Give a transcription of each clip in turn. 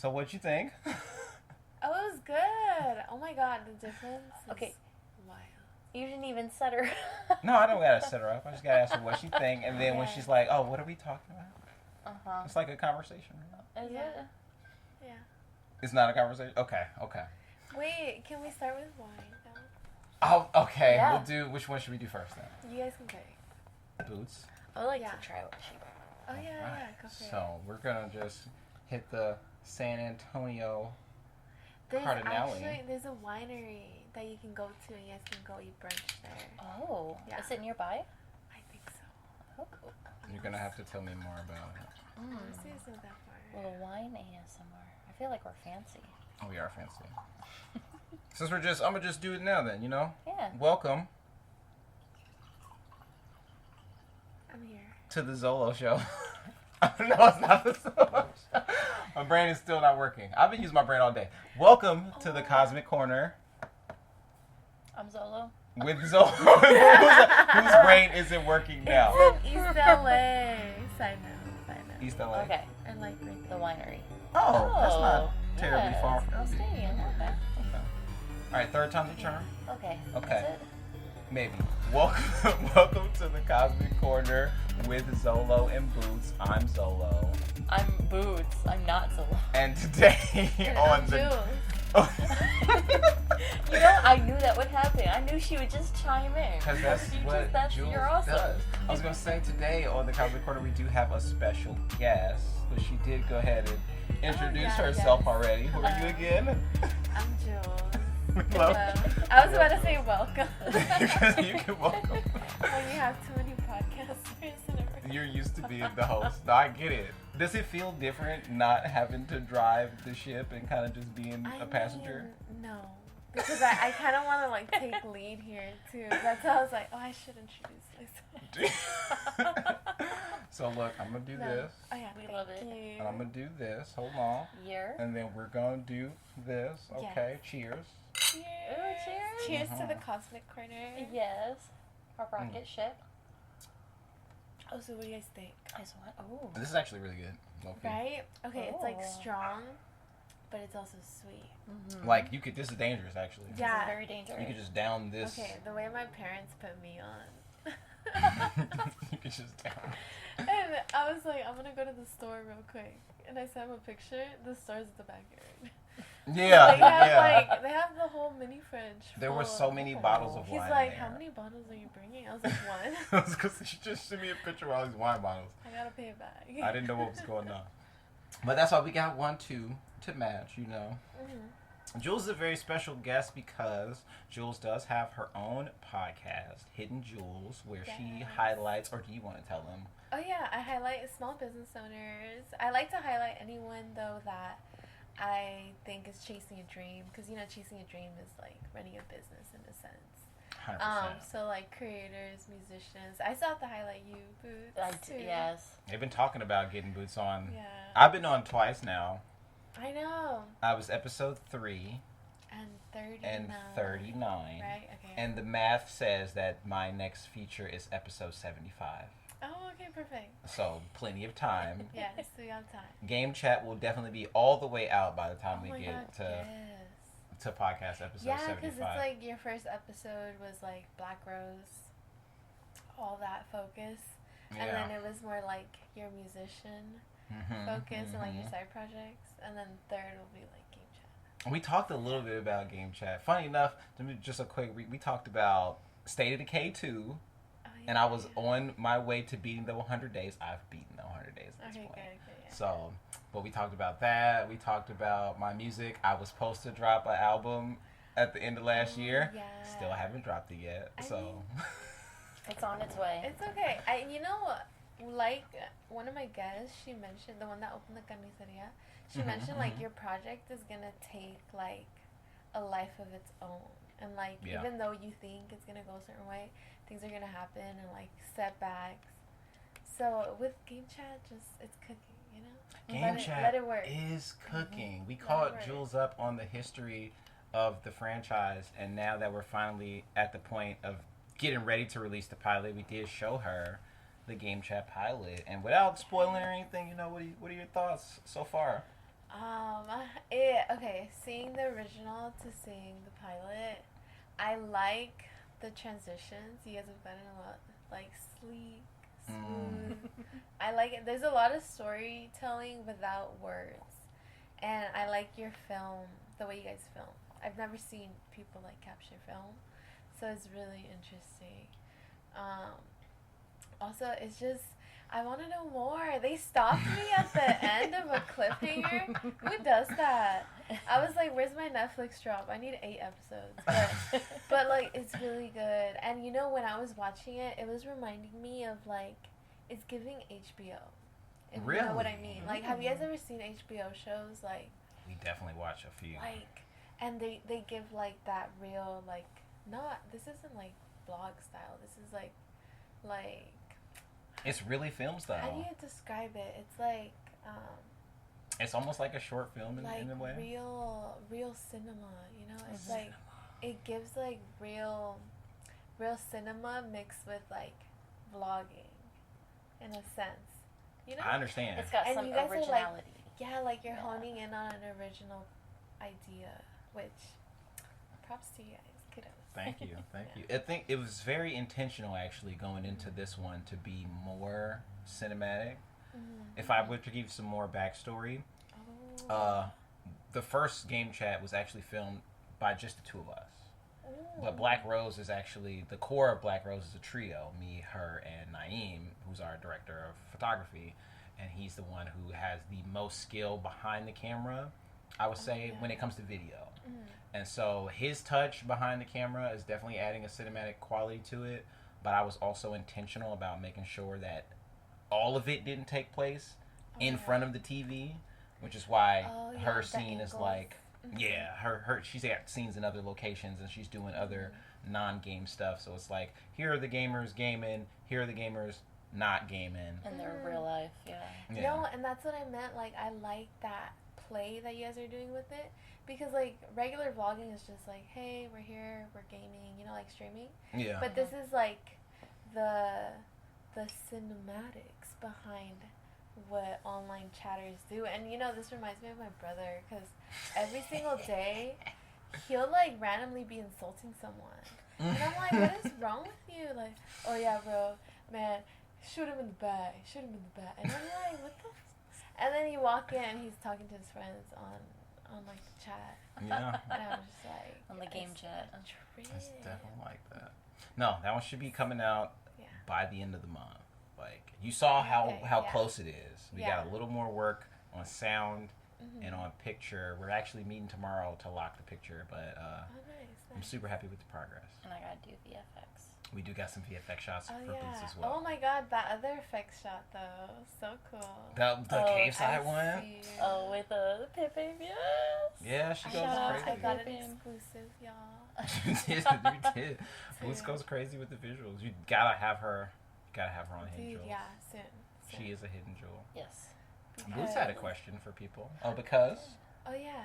So what'd you think? Oh, it was good. Oh my god, the difference Okay. is wild. You didn't even set her. No, I don't gotta set her up. I just gotta ask her what she think, and then when Yeah. she's like, "Oh, what are we talking about?" Uh-huh. It's like a conversation. Is Yeah. it? Yeah. It's not a conversation. Okay. Wait, can we start with wine though? Oh, okay. Yeah. We'll do. Which one should we do first then? You guys can pick. Boots. I would like Yeah. to try what she. Oh yeah, Alright. yeah, go for it. So we're gonna just hit the San Antonio. There's Cardinale. there's a winery that you can go to and you guys can go eat brunch there. Oh. Yeah. Is it nearby? I think so. Oh, cool. You're gonna have to tell me more about it. Honestly, it's not that far. Little wine ASMR. I feel like we're fancy. Oh, we are fancy. Since I'm gonna just do it now then. Yeah. Welcome I'm here. to the Zolo show. No, it's not the Zolo show. My brain is still not working. I've been using my brain all day. Welcome to the Cosmic Corner I'm Zolo. with Zolo, whose brain isn't working now. It's in East LA. Side note. East LA. Okay. And like right The there. winery. Oh, that's not terribly yeah, far it's from a me. stadium. Okay. Okay. All right, third time's a charm. Okay. Okay. That's it? Maybe. Welcome to the Cosmic Corner with Zolo and Boots. I'm Zolo. I'm Boots. I'm not Zolo. And today And on I'm the Jules. You know, I knew that would happen. I knew she would just chime in. Because that's what Jules you're awesome. does. I was going to say today on the Cosmic Corner we do have a special guest, but she did go ahead and introduce yeah, herself yes. already. Who are you again? I'm Jules. We Hello. love I was about to say welcome. Because you can welcome. When you have too many podcasters and everything. You're used to being the host. No, I get it. Does it feel different not having to drive the ship and kind of just being a passenger? No. Because I kind of want to like take lead here too. That's how I was like, oh, I should introduce myself. So look, I'm gonna do No. this, Oh yeah, We thank love it. you. and I'm gonna do this. Hold on, Year. and then we're gonna do this. Okay, cheers. Cheers. Ooh, cheers. Cheers to the Uh-huh. Cosmic Corner. Yes. Our rocket ship. Oh, so what do you guys think? I just want. Oh. This is actually really good. Low-key. Right? Okay, it's like Oh. strong, but it's also sweet. Mm-hmm. Like you could. This is dangerous, actually. Yeah. This is very dangerous. You could just down this. Okay, the way my parents put me on. You could just down. And I was like, I'm gonna go to the store real quick. And I sent him a picture. The store's at the backyard. Yeah, They have yeah. they have the whole mini fridge. There were full so of- many bottles of He's wine. like, there. how many bottles are you bringing? I was like, one. I was gonna say, she just sent me a picture of all these wine bottles. I gotta pay it back. I didn't know what was going on. But that's why we got 1, 2 to match, Mhm. Jules is a very special guest because Jules does have her own podcast, Hidden Julz, where she Yes. highlights, or do you want to tell them? Oh yeah, I highlight small business owners. I like to highlight anyone though that I think is chasing a dream, because chasing a dream is like running a business in a sense. 100%. So like creators, musicians. I still have to highlight you, Boots. Too. Yes. They've been talking about getting Boots on. Yeah. I've been on twice now. I know. I was episode 3 And 39. and 39. Right. Okay. And the math says that my next feature is episode 75. oh, okay, perfect. So, plenty of time. Yes, we have time. Game chat will definitely be all the way out by the time Oh we my get God, to yes. to podcast episode Yeah, 75. because it's like your first episode was like Black Rose, all that focus, and then it was more like your musician focus and like your side projects, and then third will be like game chat. We talked a little bit about game chat. Funny enough, just a quick, we talked about State of Decay 2, Oh, and I was on my way to beating the 100 days. I've beaten the 100 days at this Okay, point. good, yeah. So, but we talked about that. We talked about my music. I was supposed to drop an album at the end of last year. Yeah. Still haven't dropped it yet. I So, mean- It's on its way. It's okay. Like one of my guests, she mentioned the one that opened the carniceria. She mentioned like your project is gonna take like a life of its own, and like even though you think it's gonna go a certain way, things are gonna happen and like setbacks. So with game chat, it's cooking, Game chat let it work. is cooking. We Let caught it work. Jules up on the history of the franchise, and now that we're finally at the point of getting ready to release the pilot, we did show her the game chat pilot. And without spoiling anything, what are your thoughts so far? Okay, seeing the original to seeing the pilot, I like the transitions. You guys have gotten a lot, like, sleek, smooth. I like it. There's a lot of storytelling without words. And I like your film, the way you guys film. I've never seen people, like, capture film. So it's really interesting. Also, it's just, I want to know more. They stopped me at the end of a cliffhanger. Who does that? I was like, where's my Netflix drop? I need 8 episodes. But like, it's really good. And you know, when I was watching it, it was reminding me of, like, it's giving HBO. If Really? you know what I mean. Like, have you guys ever seen HBO shows? Like, We definitely watch a few. like, and they give, like, that real, like, not, this isn't, like, blog style. This is, like, It's really film how do style. you describe it? It's like, It's almost like a short film in a way. real cinema, you know? It's like, it gives, like, real cinema mixed with, like, vlogging, in a sense, you know? I understand. It's got And some you guys are, like, originality. Yeah, like, you're Yeah. honing in on an original idea, which, props to you guys, kudos. Thank you, thank Yeah. you. I think it was very intentional, actually, going into this one to be more cinematic. If I were to give some more backstory, the first game chat was actually filmed by just the two of us. But Black Rose is actually, the core of Black Rose is a trio, me, her, and Naeem, who's our director of photography. And he's the one who has the most skill behind the camera, I would say, when it comes to video. And so his touch behind the camera is definitely adding a cinematic quality to it. But I was also intentional about making sure that all of it didn't take place in front of the TV, which is why her the scene is angles. like, yeah, her she's got scenes in other locations and she's doing other non-game stuff. So it's like, here are the gamers gaming, here are the gamers not gaming. In their real life, yeah. Yeah. No, and that's what I meant. Like, I like that play that you guys are doing with it. Because, like, regular vlogging is just like, hey, we're here, we're gaming, you know, like streaming. Yeah. But this is like the cinematics behind what online chatters do. And, you know, this reminds me of my brother, because every single day he'll, like, randomly be insulting someone. And I'm like, what is wrong with you? Like, oh yeah, bro, man, shoot him in the back, shoot him in the back. And I'm like, what the And then you walk in and he's talking to his friends on like, the chat. Yeah. And I'm just like, On the game chat. It's definitely like that. No, that one should be coming out Yeah. by the end of the month. Like, you saw how Okay, yeah. close it is. We Yeah. got a little more work on sound Mhm. and on picture. We're actually meeting tomorrow to lock the picture, but Oh, nice. I'm super happy with the progress. And I gotta do VFX. We do got some VFX shots Oh, for yeah. Boots as well. Oh my god, that other effects shot though. So cool. The cave side I one? see. Oh, with Pippin, yes! Yeah, she goes Shout out, crazy. I got an Pippin. exclusive, y'all. you did. Boots goes crazy with the visuals. You gotta have her on Hidden Dude, Julz. yeah, soon. She is a hidden jewel. Yes. Boots had a question for people. Oh, because? Oh yeah.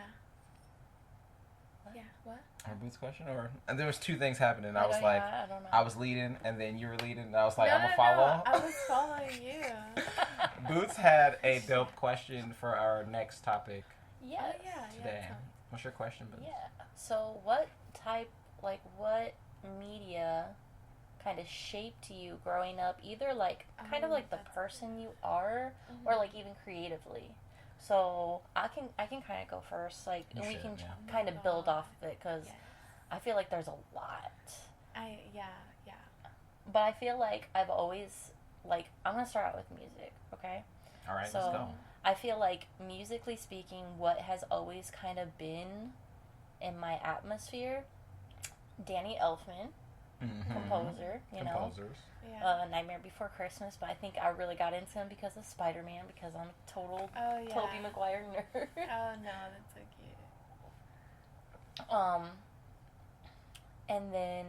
Yeah, what? Her Boots question? Or and there was two things happening. I was don't- like, I don't know. I was leading, and then you were leading, and I was like, no, I'm no, gonna follow. No, I was following you. Boots had a dope question for our next topic Yes. Oh yeah, today. yeah. What's your question, Boots? Yeah. So, what media kind of shaped you growing up? Either like kind of like the that's person you are, or like even creatively. So I can kind of go first, like, You and we should, can yeah. kind of build off of it because Yes. I feel like there's a lot. Yeah. But I feel like I've always like I'm gonna start out with music, okay? All right, So- let's go. I feel like musically speaking, what has always kind of been in my atmosphere, Danny Elfman, Mhm. composer, you know, Composers. Yeah. Nightmare Before Christmas, but I think I really got into him because of Spider-Man, because I'm a total Oh yeah. Tobey Maguire nerd. Oh no, that's so cute. And then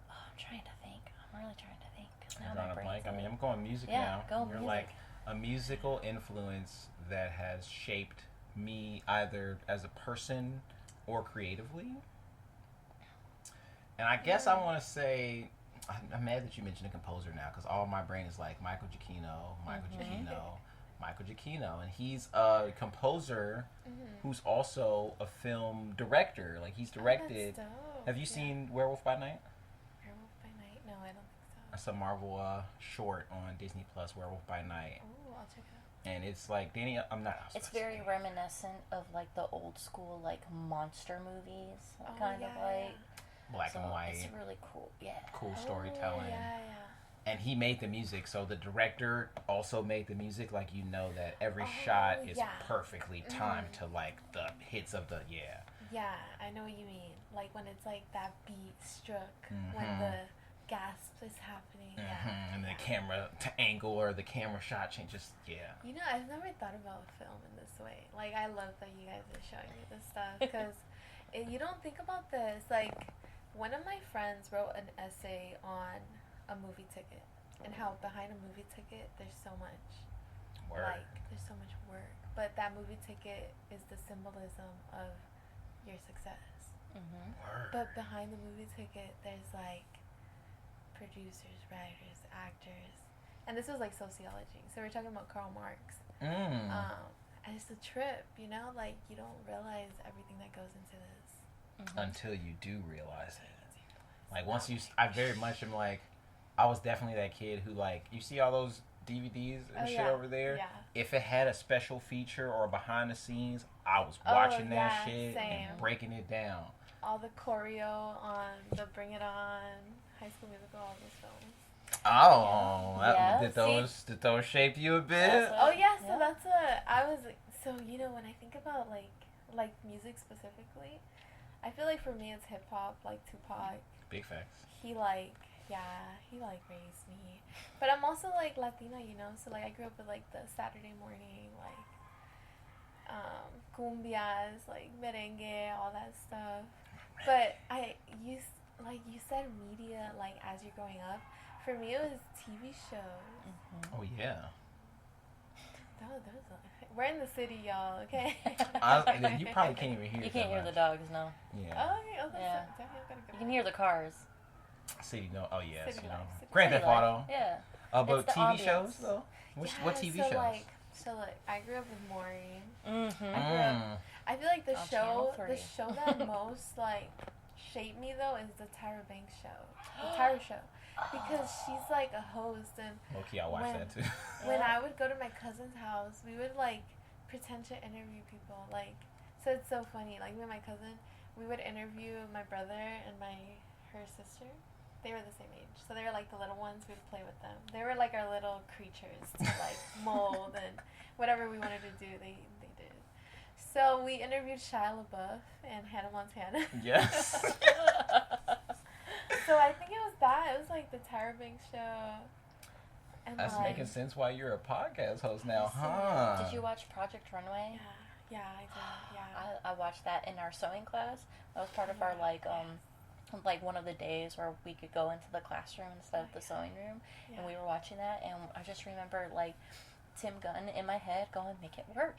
I'm trying to think. I'm really trying to think because now You're my drawing a brain's blank. I mean, like- I'm going music Yeah, now. go You're music. like a musical influence that has shaped me either as a person or creatively. And I guess I want to say, I'm mad that you mentioned a composer now because all my brain is like Michael Giacchino, Mm-hmm. Michael Giacchino, and he's a composer who's also a film director. Like he's directed. Oh, that's dope. Have you seen Werewolf by Night? Werewolf by Night? No, I don't think so. That's a Marvel short on Disney Plus, Werewolf by Night. Oh, I'll check it out. And it's like Danny. I'm not. It's very reminiscent of like the old school like monster movies, kind of like black and white. It's really cool. Yeah. Cool storytelling. Yeah. And he made the music, so the director also made the music. Like you know that every shot is perfectly timed to like the hits of the Yeah, I know what you mean. Like when it's like that beat struck when the gasp is happening. And the camera to angle or the camera shot changes. Yeah. You know, I've never thought about film in this way. Like I love that you guys are showing me this stuff because you don't think about this. Like one of my friends wrote an essay on a movie ticket and how behind a movie ticket there's so much work, but that movie ticket is the symbolism of your success. But behind the movie ticket there's like producers, writers, actors, and this was like sociology, so we're talking about Karl Marx. And it's a trip, you know, like you don't realize everything that goes into this until you do realize it. Like once you, I very much am like, I was definitely that kid who like, you see all those DVDs and shit over there? Yeah. If it had a special feature or behind the scenes, I was watching that shit and breaking it down. All the choreo on the Bring It On, High School Musical, all those films. Oh, did those shape you a bit? So that's what I was, so you know, when I think about like music specifically, I feel like for me it's hip hop, like Tupac. Big facts. He raised me. But I'm also like Latina, you know, so like I grew up with like the Saturday morning, like cumbias, like merengue, all that stuff. But you said media, like as you're growing up. For me it was TV shows. Oh yeah. We're in the city, y'all, okay? You probably can't even hear. You can't hear the dogs, no. Yeah. You can hear the cars. City, no. Oh yeah, City life. Grand Theft Auto. Yeah. But TV ambience. shows though. What TV shows? So I grew up with Maureen. Mm-hmm. I feel like the show that Channel 3. most like shaped me though is the Tyra Banks show, the Tyra show, because she's like a host and. Okay, I watched that too. When I would go to my cousin's house, we would like pretend to interview people. Like, so it's so funny. Like me and my cousin, we would interview my brother and her sister. They were the same age, so they were like the little ones. We'd play with them. They were like our little creatures to like mold and whatever we wanted to do, they did. So we interviewed Shia LaBeouf and Hannah Montana. Yes. So I think it was that. It was like the Tyra Banks show. And that's like, making sense why you're a podcast host now, huh? Did you watch Project Runway? Yeah, I did. Yeah. I watched that in our sewing class. That was part of our like one of the days where we could go into the classroom instead of the sewing room, and we were watching that, and I just remember like Tim Gunn in my head going, make it work.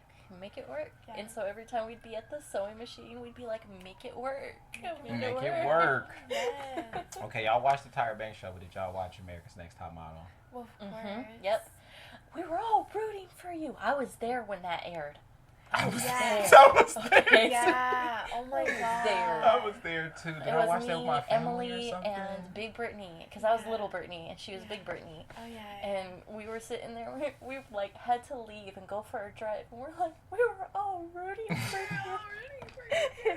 And so every time we'd be at the sewing machine, we'd be like, make it work. Make it work. Yes. Okay, y'all watched the Tyra Banks show, but did y'all watch America's Next Top Model? Well, of course. Yep. We were all rooting for you. I was there when that aired. I was Yes. there. I was there. Okay. Yeah. Oh my God. There. I was there too. Did I watch me, that with my family Emily, or something? and Big Brittany, because I was little Brittany and she was Big Brittany. Oh yeah. And we were sitting there. We like had to leave and go for a drive, and we're like, we were all rooting for you.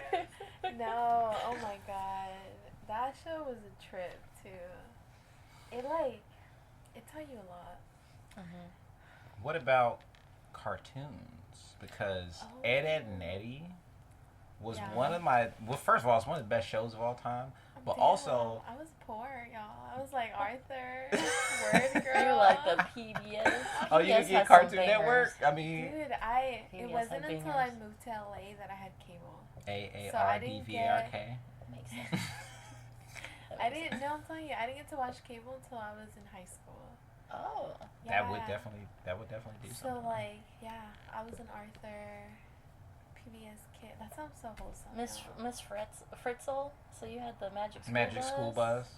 No. Oh my God. That show was a trip too. It taught you a lot. What about cartoons? Because Ed, Ed and Eddie was one of my... Well, first of all, it's one of the best shows of all time. But also... I was poor, y'all. I was like Arthur, Word Girl. You're like the PBS. Oh, you didn't get Cartoon Network? I mean... Dude, it wasn't until I moved to LA that I had cable. AARDVARK? Makes sense. I didn't get to watch cable until I was in high school. Oh. Yeah. That would definitely do something. So like, I was an Arthur PBS kid. That sounds so wholesome. Miss Fritzl. So you had the Magic School Bus.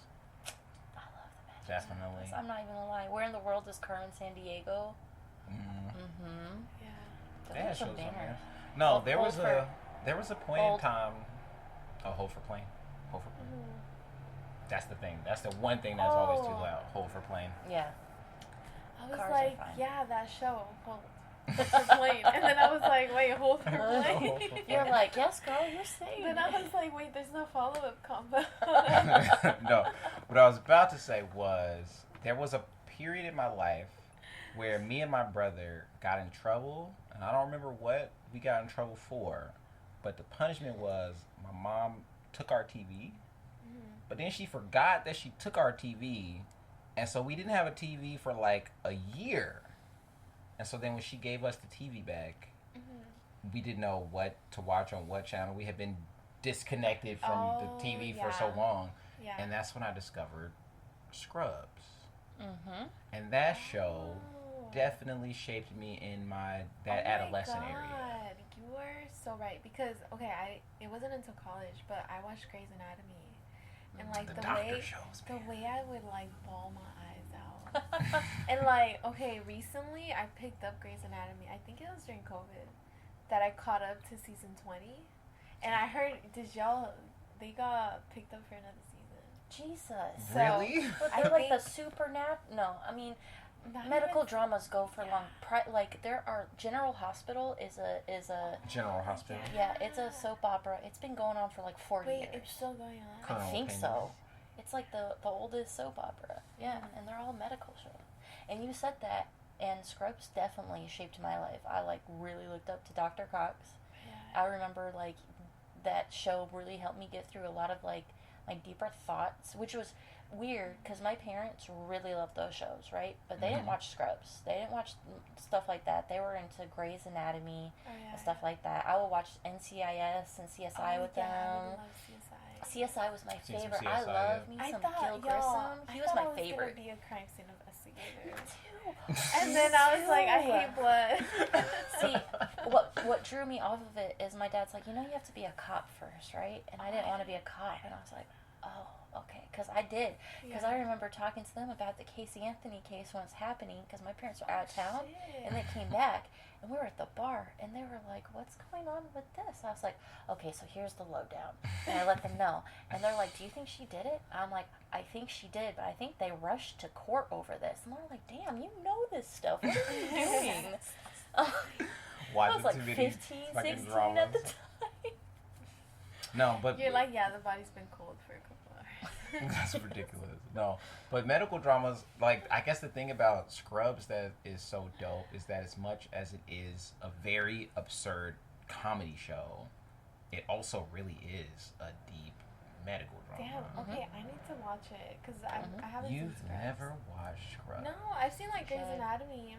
I love the Magic Definitely. School Bus. I'm not even gonna lie. Where in the world is Carmen San Diego? Yeah. Those They are had some shows on there. bangers. No, Hold- there Hold was a point in time. Oh, hold for plane. Hold for plane. That's the thing. That's the one thing that's always too loud. Hold for plane. Yeah. I was Cars are like, fine. yeah, that show. Hold for plane. And then I was like, wait, hold for plane. You're like, yes, girl, you're saying. Then I was like, wait, there's no follow-up combo. No, what I was about to say was there was a period in my life where me and my brother got in trouble, and I don't remember what we got in trouble for, but the punishment was my mom took our TV, but then she forgot that she took our TV, and so we didn't have a TV for like a year. And so then when she gave us the TV back, we didn't know what to watch on what channel. We had been disconnected from the TV for so long. Yeah. And that's when I discovered Scrubs. Mm-hmm. And that show definitely shaped me in that adolescent area. You were so right. Because, it wasn't until college, but I watched Grey's Anatomy. And, like, The the doctor way shows, the man. way I would, like, bawl my eyes out. And, like, recently I picked up Grey's Anatomy. I think it was during COVID that I caught up to season 20. And I heard, they got picked up for another season. Jesus. So, Really? But I they're like the think- no, I mean, Not medical even- dramas go for long. Like there are General Hospital is a General Hospital. yeah, it's a soap opera. It's been going on for like 40 Wait, years. it's still going on? Colonel I think Opinions. so. It's like the oldest soap opera. Yeah, and they're all medical shows. And you said that, and Scrubs definitely shaped my life. I like really looked up to Dr. Cox. Yeah. I remember like that show really helped me get through a lot of like my deeper thoughts, which was weird because my parents really loved those shows, right? But they didn't watch Scrubs. They didn't watch stuff like that. They were into Grey's Anatomy and stuff like that. I would watch NCIS and CSI with them. I love CSI. CSI was my Seen some favorite. CSI, I love me some Gil Grissom. He was my favorite. I was gonna be a crime scene investigator. Too. And then I was like, I hate blood. See, what drew me off of it is my dad's like, you have to be a cop first, right? And I didn't want to be a cop, and I was like, oh, okay, because I did. Because I remember talking to them about the Casey Anthony case when it's happening, because my parents were out of town, and they came back, and we were at the bar, and they were like, what's going on with this? I was like, okay, so here's the lowdown. And I let them know. And they're like, do you think she did it? I'm like, I think she did, but I think they rushed to court over this. And they're like, damn, you know this stuff. What are you doing? I was like 15, 16 at the time. No, but You're like, yeah, the body's been cold for a couple hours. that's ridiculous. No, but medical dramas, like, I guess the thing about Scrubs that is so dope is that as much as it is a very absurd comedy show, it also really is a deep medical drama. Damn, okay, I need to watch it, because I haven't You've seen Scrubs. never watched Scrubs? No, I've seen, like, Grey's Okay. Anatomy.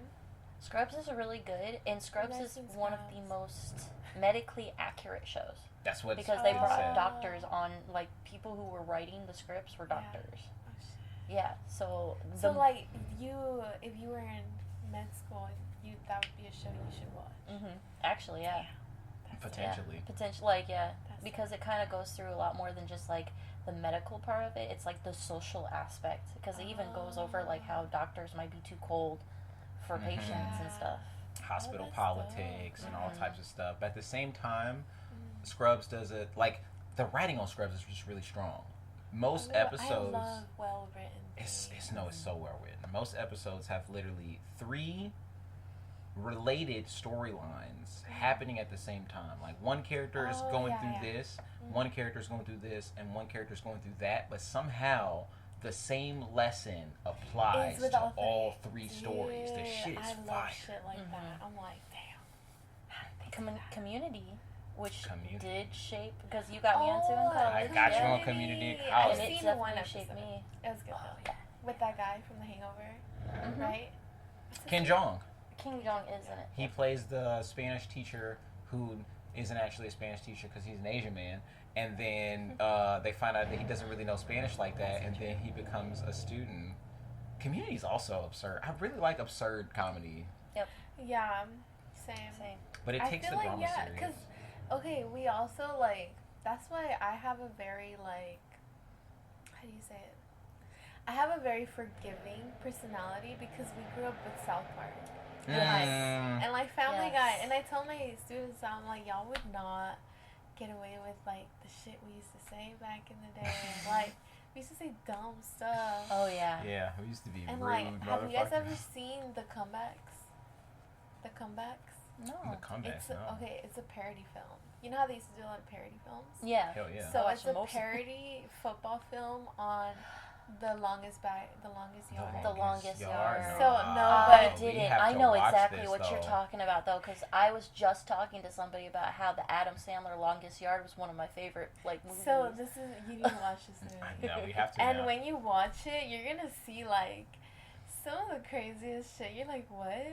Scrubs is really good, and Scrubs I've is seen one of the most medically accurate shows. That's what Because they brought said. doctors on, like, people who were writing the scripts were doctors. Oh, shit. Yeah, so... So, like, if you were in med school, that would be a show you should watch. Actually, yeah. Potentially. Potentially, like, yeah. That's Because it kind of goes through a lot more than just, like, the medical part of it. It's, like, the social aspect. Because it even goes over, like, how doctors might be too cold for patients and stuff. Hospital that's politics dope. and all types of stuff. But at the same time, Scrubs does it, like, the writing on Scrubs is just really strong. Most episodes... I love well-written It's things. so well written. Most episodes have literally 3 related storylines happening at the same time. Like, one character is going through this, one character is going through this, and one character is going through that, but somehow the same lesson applies With to all 3 stories. The Dude, shit is I love fire. shit like that. I'm like, damn. How did they do that? Community, which Community. did shape... Because you got me onto in Oh, college. I got you yeah. on Community in I've college. And it seen one definitely shaped episode. me. It was good though. With that guy from The Hangover, right? What's his Ken name? Jeong. King Jong is in it. He plays the Spanish teacher who isn't actually a Spanish teacher because he's an Asian man. And then they find out that he doesn't really know Spanish like that, and then he becomes a student. Community is also absurd. I really like absurd comedy, Yeah, same. but it I takes feel the like, drama yeah, serious. 'cause, okay, we also, like, that's why I have a very, like, how do you say it? I have a very forgiving personality because we grew up with South Park. And like Family Yes. Guy. And I told my students, I'm like, y'all would not get away with like the shit we used to say back in the day. Like we used to say dumb stuff. Oh yeah. Yeah, we used to be And rude like, have you guys motherfuckers. ever seen the comebacks? The comebacks? No. The comebacks, no. Okay, it's a parody film. You know how they used to do a lot of parody films? Yeah. Hell yeah. So I it's watched a most of them. parody football film on the longest yard. The Longest Yard. So, no, I but- didn't. We have I to know watch exactly this, what you're though. talking about though, because I was just talking to somebody about how the Adam Sandler Longest Yard was one of my favorite like movies. So this is, you need to watch this movie. No, we have to. And now. when you watch it, you're gonna see like some of the craziest shit. You're like, what?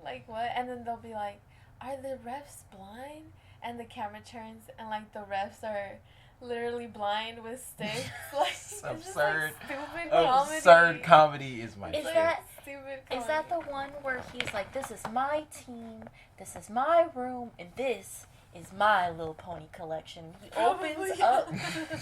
Like what? And then they'll be like, are the refs blind? And the camera turns and like the refs are literally blind with sticks. Like it's absurd. just like stupid comedy. Absurd comedy is my Is shit. that- stupid comedy. Is that the one where he's like, "This is my team, this is my room, and this is my Little Pony collection." He Probably. opens up,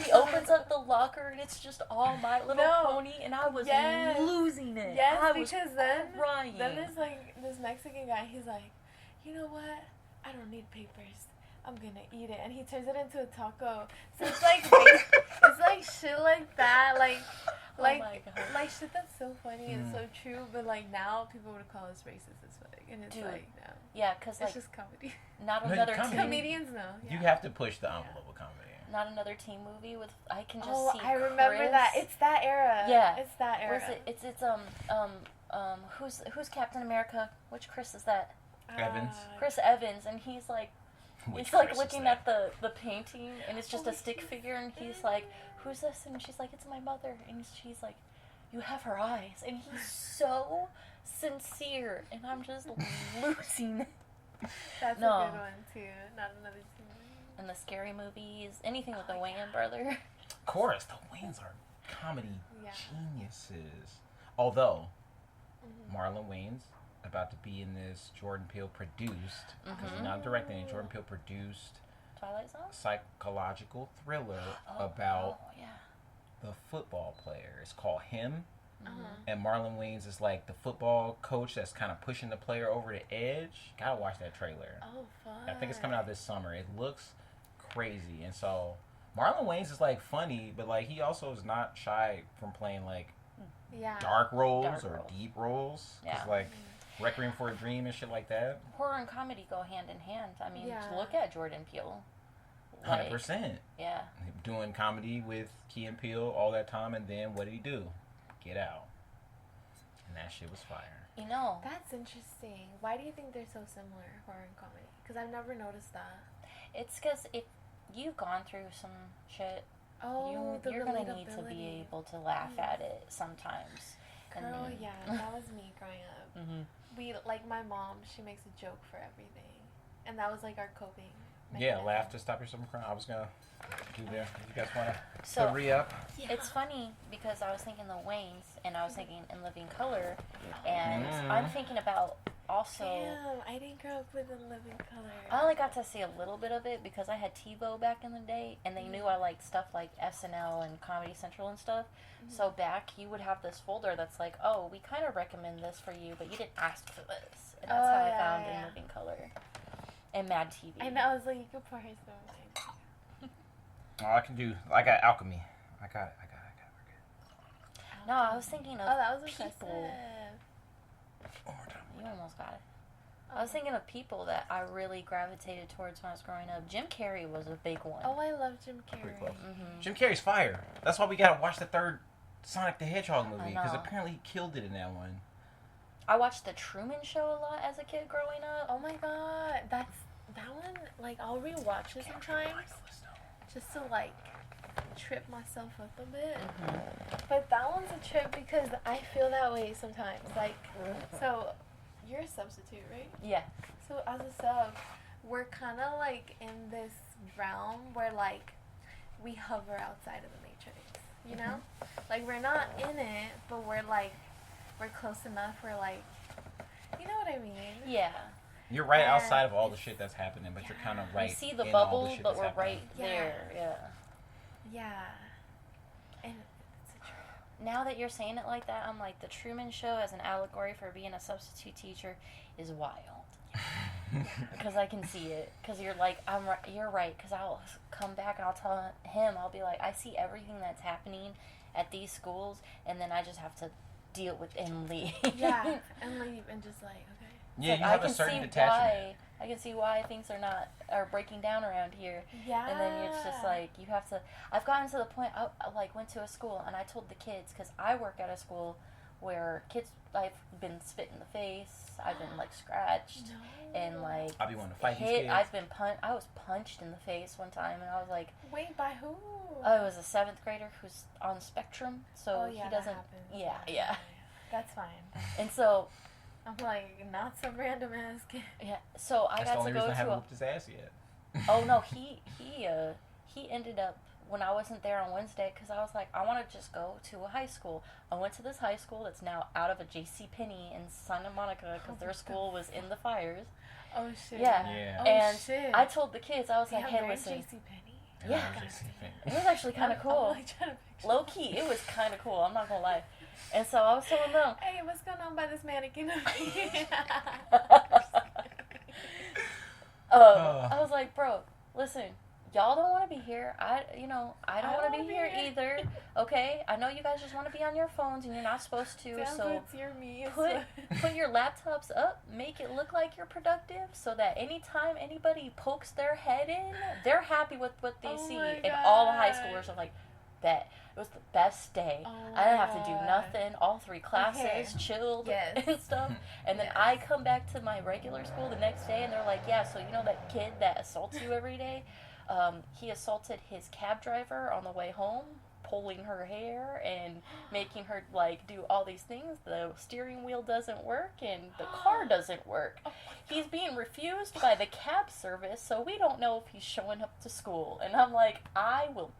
he opens up the locker, and it's just all My Little No. Pony, and I was Yes. losing it. Yes, I was because then crying. there's like this Mexican guy. He's like, you know what? I don't need papers. I'm gonna eat it, and he turns it into a taco. So it's like it's like shit like that, like Oh my God. like shit that's so funny and so true. But like now people would call us racist as fuck, and it's Dude. like no, Yeah, because it's like just comedy. not No, another comedy. teen, Comedians know. Yeah. You have to push the envelope with comedy. not another teen movie with I can just Oh, see. I remember Chris. that. It's that era. Yeah. It's that era. Was it? It's who's Captain America? Which Chris is that? Evans? Chris Evans, and he's like. Which He's like Chris is looking that? at the painting, and it's just a stick figure, and he's like, "Who's this?" And she's like, "It's my mother." And she's like, "You have her eyes," and he's so sincere, and I'm just losing it. That's No. a good one too. Not another team. And the scary movies, anything with the Wayans brother. Of course, the Wayans are comedy Yeah. geniuses. Although Mm-hmm. Marlon Wayans about to be in this Jordan Peele produced, because Mhm. he's not directing it. Jordan Peele produced Twilight Zone. psychological thriller about Oh yeah. the football player. It's called Him, Uh-huh. and Marlon Wayans is like the football coach that's kind of pushing the player over the edge. Gotta watch that trailer. Oh fuck. I think it's coming out this summer. It looks crazy, and so Marlon Wayans is like funny, but like he also is not shy from playing like Yeah. dark roles Dark or roles. deep roles. 'Cause, Yeah. like Requiem for a Dream and shit like that. Horror and comedy go hand in hand. I mean, Yeah. look at Jordan Peele. 100%. Yeah. Doing comedy with Key and Peele all that time, and then what did he do? Get Out. And that shit was fire. You know. That's interesting. Why do you think they're so similar, horror and comedy? Because I've never noticed that. It's because if you've gone through some shit, Oh, the you're gonna need to be relatability. able to laugh at it sometimes. Girl, yeah, that was me growing up. Mm-hmm. We like my mom. She makes a joke for everything, and that was like our coping. Yeah, mechanism. laugh to stop yourself from crying. I was gonna do there. You guys wanna So re-up? Yeah. it's funny because I was thinking the Waynes and I was thinking In Living Color, and I'm thinking about also. Damn, I didn't grow up with In Living Color. I only got to see a little bit of it because I had TiVo back in the day, and they knew I liked stuff like SNL and Comedy Central and stuff. So back, you would have this folder that's like, oh, we kind of recommend this for you, but you didn't ask for this. And that's how I yeah, found yeah. In Living Color and Mad TV. I know. I was like, you could pour her some. Oh, I can do. I got Alchemy. I got it. We're good. No, I was thinking of Oh, that was people. impressive. One more time. You almost got it. I was thinking of people that I really gravitated towards when I was growing up. Jim Carrey was a big one. Oh, I love Jim Pretty Carrey. close. Mm-hmm. Jim Carrey's fire. That's why we gotta watch the third Sonic the Hedgehog movie, because know. apparently he killed it in that one. I watched The Truman Show a lot as a kid growing up. Oh my god, that one. Like, I'll rewatch it sometimes just to like trip myself up a bit. But that one's a trip because I feel that way sometimes. Like, so you're a substitute, right? Yeah. So as a sub, we're kind of like in this realm where like we hover outside of the matrix, you know? Like, we're not in it, but we're close enough. We're like, you know what I mean? Yeah. You're right And outside of all the shit that's happening, but you're kind of right. We see the in all bubble, shit but that's we're happening. right there. Yeah. Yeah. And it's a trip. now that you're saying it like that, I'm like, the Truman Show as an allegory for being a substitute teacher is wild. Because I can see it. Because you're like, you're right. Because I'll come back and I'll tell him, I'll be like, I see everything that's happening at these schools, and then I just have to deal with it and leave. Yeah, and leave and just like, okay. Yeah, like, you have a certain detachment. I can see why things are breaking down around here. Yeah. And then it's just like, you have to, I've gotten to the point, I like went to a school and I told the kids, because I work at a school where kids, I've been spit in the face, I've been like scratched, and like I'll be wanting to fight these kids. I was punched in the face one time, and I was like, wait, by who? I was a 7th grader who's on spectrum, so he doesn't. Yeah. That's fine. And so I'm like, not some random ass kid. Yeah. So I That's got the only to go reason I to haven't whooped his ass yet. Oh no, he ended up, when I wasn't there on Wednesday, because I was like, I want to just go to a high school. I went to this high school that's now out of a JCPenney in Santa Monica because their school was in the fires. Oh shit. Yeah. Oh, and shit. I told the kids, I was like, hey, listen. JCPenney? Yeah. It was actually kind of cool. I'm like trying to picture Low key, it was kind of cool. I'm not gonna lie. And so I was telling them, hey, what's going on by this mannequin? I was like, bro, listen, y'all don't want to be here. I don't want to be here either. Okay, I know you guys just want to be on your phones and you're not supposed to. So put your laptops up, make it look like you're productive, so that anytime anybody pokes their head in, they're happy with what they see. And all the high schoolers are like, bet. It was the best day. I didn't have to do nothing. All 3 classes, chilled and stuff. And then I come back to my regular school the next day, and they're like, yeah, so you know that kid that assaults you every day? He assaulted his cab driver on the way home, pulling her hair and making her, like, do all these things. The steering wheel doesn't work, and the car doesn't work. He's being refused by the cab service, so we don't know if he's showing up to school. And I'm like, I will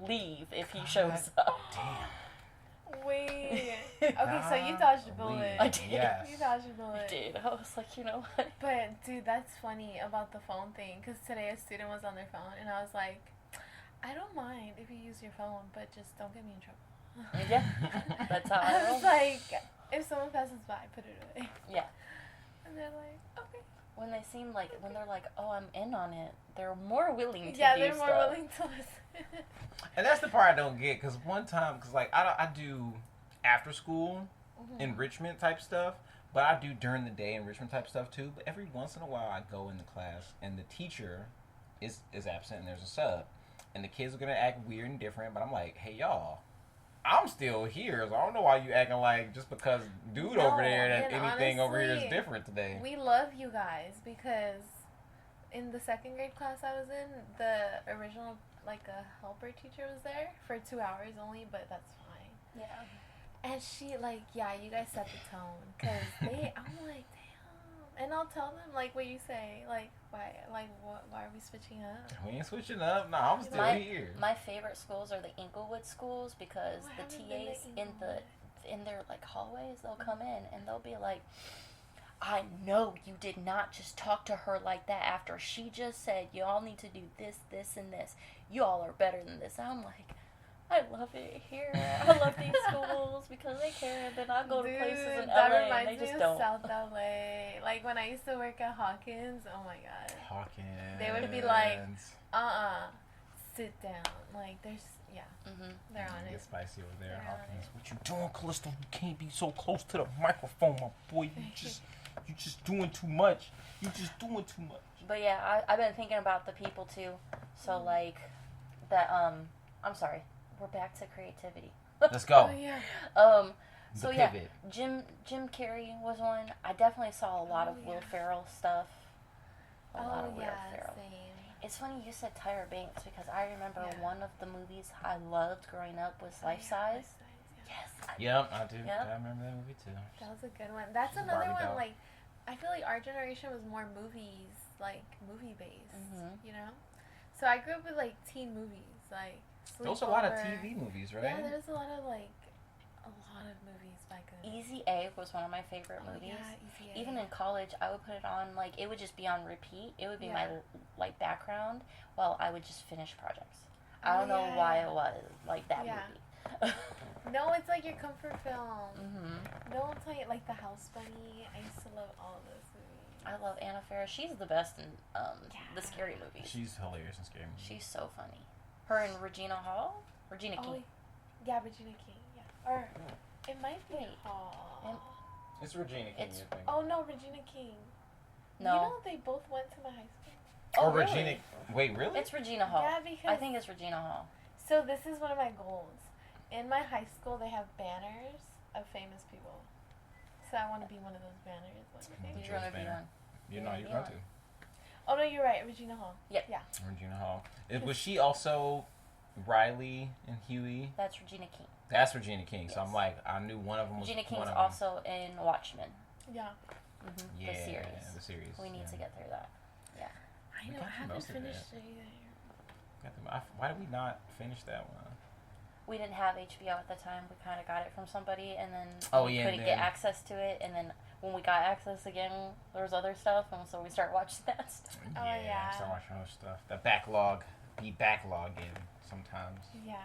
leave if he shows up. Damn. Wait. Okay, so you dodged a bullet. I did. Yes. You dodged a bullet. I did. I was like, you know what? But, dude, that's funny about the phone thing. Because today a student was on their phone, and I was like, I don't mind if you use your phone, but just don't get me in trouble. Yeah. That's how I I roll. was like, if someone passes by, put it away. Yeah. And they're like, okay. When they're like, oh, I'm in on it, they're more willing to do they're stuff. more willing to listen. And that's the part I don't get, because one time, because like I do after school enrichment type stuff, but I do during the day enrichment type stuff too. But every once in a while I go into class and the teacher is absent and there's a sub, and the kids are gonna act weird and different. But I'm like, hey y'all, I'm still here, so I don't know why you acting like just because dude over there that anything honestly, over here is different today. We love you guys because in the 2nd grade class I was in, the original like a helper teacher was there for 2 hours only, but that's fine. Yeah. And she like, yeah, you guys set the tone, cause I'm like, damn, and I'll tell them like what you say, like why are we switching up? We ain't switching up. No, I'm still here. My favorite schools are the Inglewood schools because the TAs in their like hallways, they'll come in and they'll be like, I know you did not just talk to her like that after she just said y'all need to do this, this, and this. You all are better than this. I'm like, I love it here. I love these schools because they care. And then I go to places in LA and they just don't. South LA. Like when I used to work at Hawkins, oh my god. Hawkins. They would be like, sit down. Like there's, they're on it. Get spicy over there, Hawkins. What you doing, Callisto? You can't be so close to the microphone, my boy. You just doing too much. You just doing too much. But yeah, I've been thinking about the people too. So like that. I'm sorry. We're back to creativity. Let's go. Oh yeah. So yeah, Jim Carrey was one. I definitely saw a lot of Will Ferrell stuff. A lot of Will Ferrell. Same. It's funny you said Tyra Banks because I remember one of the movies I loved growing up was Life Size. Yes. Yep, I do. Yep. I remember that movie too. That was a good one. That's another one. Like, I feel like our generation was more movies, like movie based. You know. So I grew up with like teen movies, like. Those are a lot of TV movies, right? Yeah, there's a lot of movies back then. Easy A was one of my favorite movies. Yeah, Easy A. Even in college, I would put it on, like, it would just be on repeat. It would be my, like, background while I would just finish projects. I don't know why it was, like, that movie. No, it's like your comfort film. Mm-hmm. No, I'm telling you, like The House Bunny. I used to love all those movies. I love Anna Faris. She's the best in the scary movies. She's hilarious in scary movies. She's so funny. Her and Regina Hall? Regina King. Yeah, Regina King. Yeah. Or it might be Hall. It's Regina King, you think? Oh, no, Regina King. No. You know they both went to my high school? Oh, Or really? Regina... Wait, really? It's Regina Hall. Yeah, because... I think it's Regina Hall. So this is one of my goals. In my high school, they have banners of famous people. So I want to be one of those banners. Did you want to be one? You know, you're going to. Oh, no, you're right. Regina Hall. Yep. Yeah. Regina Hall. Was she also Riley and Huey? That's Regina King. That's Regina King. Yes. So I'm like, I knew one of them was Regina one King's of them. also in Watchmen. Yeah. Mm-hmm. Yeah, The series. the series. We need to get through that. Yeah. I know. I haven't finished it either. Why did we not finish that one? We didn't have HBO at the time. We kind of got it from somebody, and then we and couldn't get access to it. And then when we got access again, there was other stuff, and so we started watching that stuff. Oh, yeah. Start watching other stuff. The backlog be backlogging sometimes. Yeah,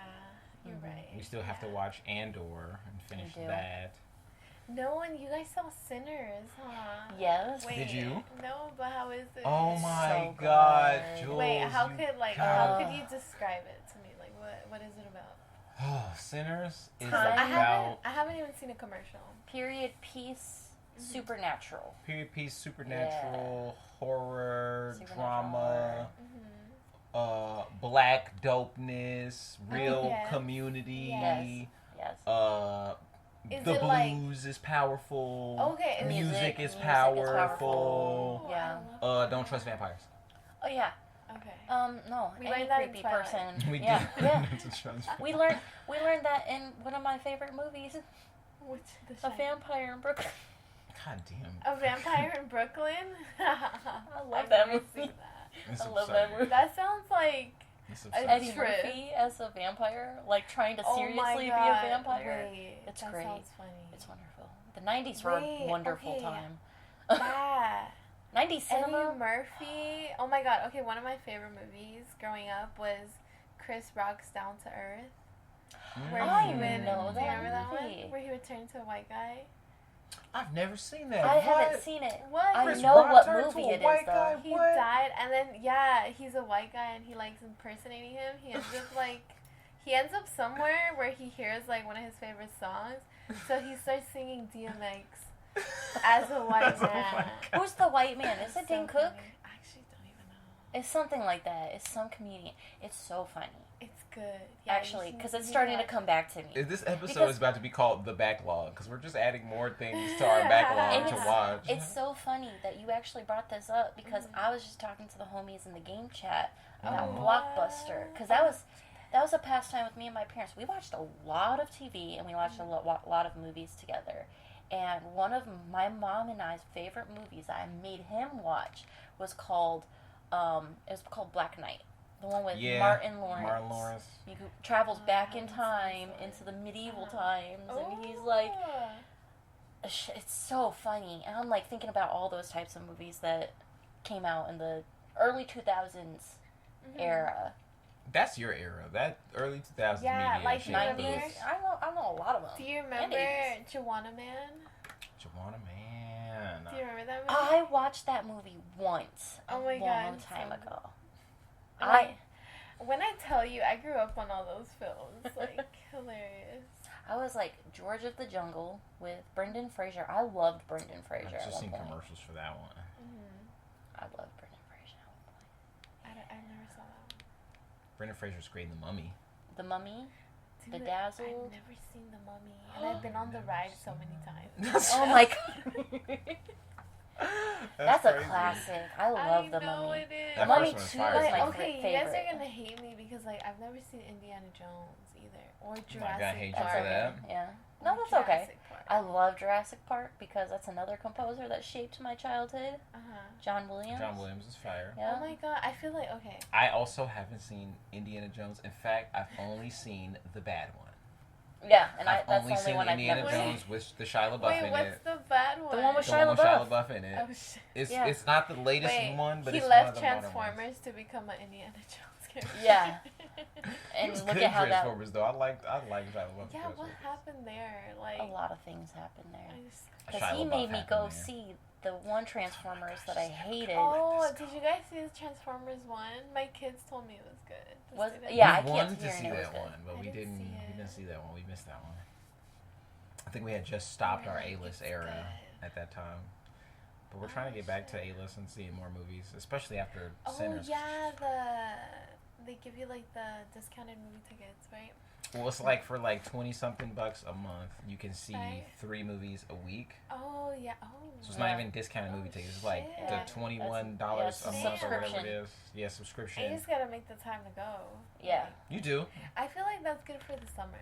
you're right. We still have to watch Andor and finish that. No, and you guys saw Sinners, huh? Yes. Wait, Did you? No, but how is it? Oh my So God, good. Jules. Wait, how could you describe it to me? Like, what is it about? Sinners is I haven't even seen a commercial. Period piece, supernatural. Period piece, supernatural, horror, drama, black dopeness, real community. Yes. The blues is powerful. Okay. Music is powerful. Yeah. Don't trust vampires. Oh yeah. Okay. No. We any learned that in creepy Twilight. person. We yeah. did. Yeah. we learned that in one of my favorite movies, Which A Vampire in Brooklyn. God damn. A Vampire in Brooklyn? I love that movie. I love that movie. That sounds like Eddie Murphy as a vampire, like trying to seriously be a vampire. Wait, it's that great. Sounds funny. It's wonderful. The 90s were a wonderful time. Yeah. 90s cinema. Eddie Murphy. Oh my God. Okay, one of my favorite movies growing up was Chris Rock's Down to Earth. Where I he would, know do you remember that movie. one? Where he would turn to a white guy. I've never seen that. I haven't seen it. What? I Chris know Rock what turned movie to a it is, white though. guy? He What? died, and then he's a white guy, and he likes impersonating him. He ends up somewhere where he hears like one of his favorite songs, so he starts singing DMX as a white man. Who's the white man? Is it Dane Cook? Funny. I actually don't even know. It's something like that. It's some comedian. It's so funny. It's good. Actually, because it's starting to come back to me. This episode is about to be called The Backlog, because we're just adding more things to our backlog to watch. It's so funny that you actually brought this up, because I was just talking to the homies in the game chat about Blockbuster, because that was a pastime with me and my parents. We watched a lot of TV, and we watched a lot of movies together. And one of my mom and I's favorite movies that I made him watch was called Black Knight. The one with Martin Lawrence. He travels back in time into the medieval times, and he's like, it's so funny. And I'm like thinking about all those types of movies that came out in the early 2000s era. That's your era. That early 2000s Yeah, media. like shit 90s. was- I know a lot of them. Do you remember Juwanna Man? Juwanna Man. Do you remember that movie? I watched that movie once a long time ago. When I tell you, I grew up on all those films. Like, hilarious. I was like George of the Jungle with Brendan Fraser. I loved Brendan Fraser. I've just seen commercials for that one. I loved Brendan Fraser at one point. I never saw that one. Brendan Fraser's great in The Mummy. The Mummy, Dude, Bedazzled. I've never seen The Mummy, and I've been on the ride so many times. Oh my god. That's a crazy. classic. I love The know Mummy. it is. That Mummy first 2 one is is fire. my Okay, you favorite. guys are gonna hate me because like I've never seen Indiana Jones either, or Jurassic God, I hate you Park. for that. Yeah. No, that's okay. Jurassic Park. I love Jurassic Park because that's another composer that shaped my childhood. John Williams. John Williams is fire. Yeah. Oh my god, I feel like okay. I also haven't seen Indiana Jones. In fact, I've only seen the bad one. Yeah, and I've that's only the only seen one I've Indiana never Jones seen. with the Shia LaBeouf Wait, in what's it. the bad one? The one with The one with Shia Shia LaBeouf in it. Oh shit. It's not the latest one, but he it's left one of the modern ones. Transformers to become an Indiana Jones scary. Yeah. And It was look good at how that. Transformers though. I like Shia LaBeouf. Yeah, what happened there? Like A lot of things happened there. Because Shia he LaBeouf made me happened go there. see the one Transformers that I hated. Oh, did you guys see the Transformers 1? My kids told me it was good. Was Did they? yeah, I We kept wanted to hearing see it was that good. one, but I we didn't didn't. see We it. didn't see that one. We missed that one. I think we had just stopped our Really? A-list It's era good. at that time, but we're trying to get back to A-list and seeing more movies, especially after Oh Sinners. yeah, they give you like the discounted movie tickets, right? Well, it's like for like $20-something a month, you can see Right. 3 movies a week. Oh yeah. Oh. So it's not Yeah. even discounted movie Oh, tickets. It's like shit. the Yeah. $21 It's a a month or whatever it subscription. is. Yeah, I subscription. just gotta make the time to go. Yeah. You do. I feel like that's good for the summer.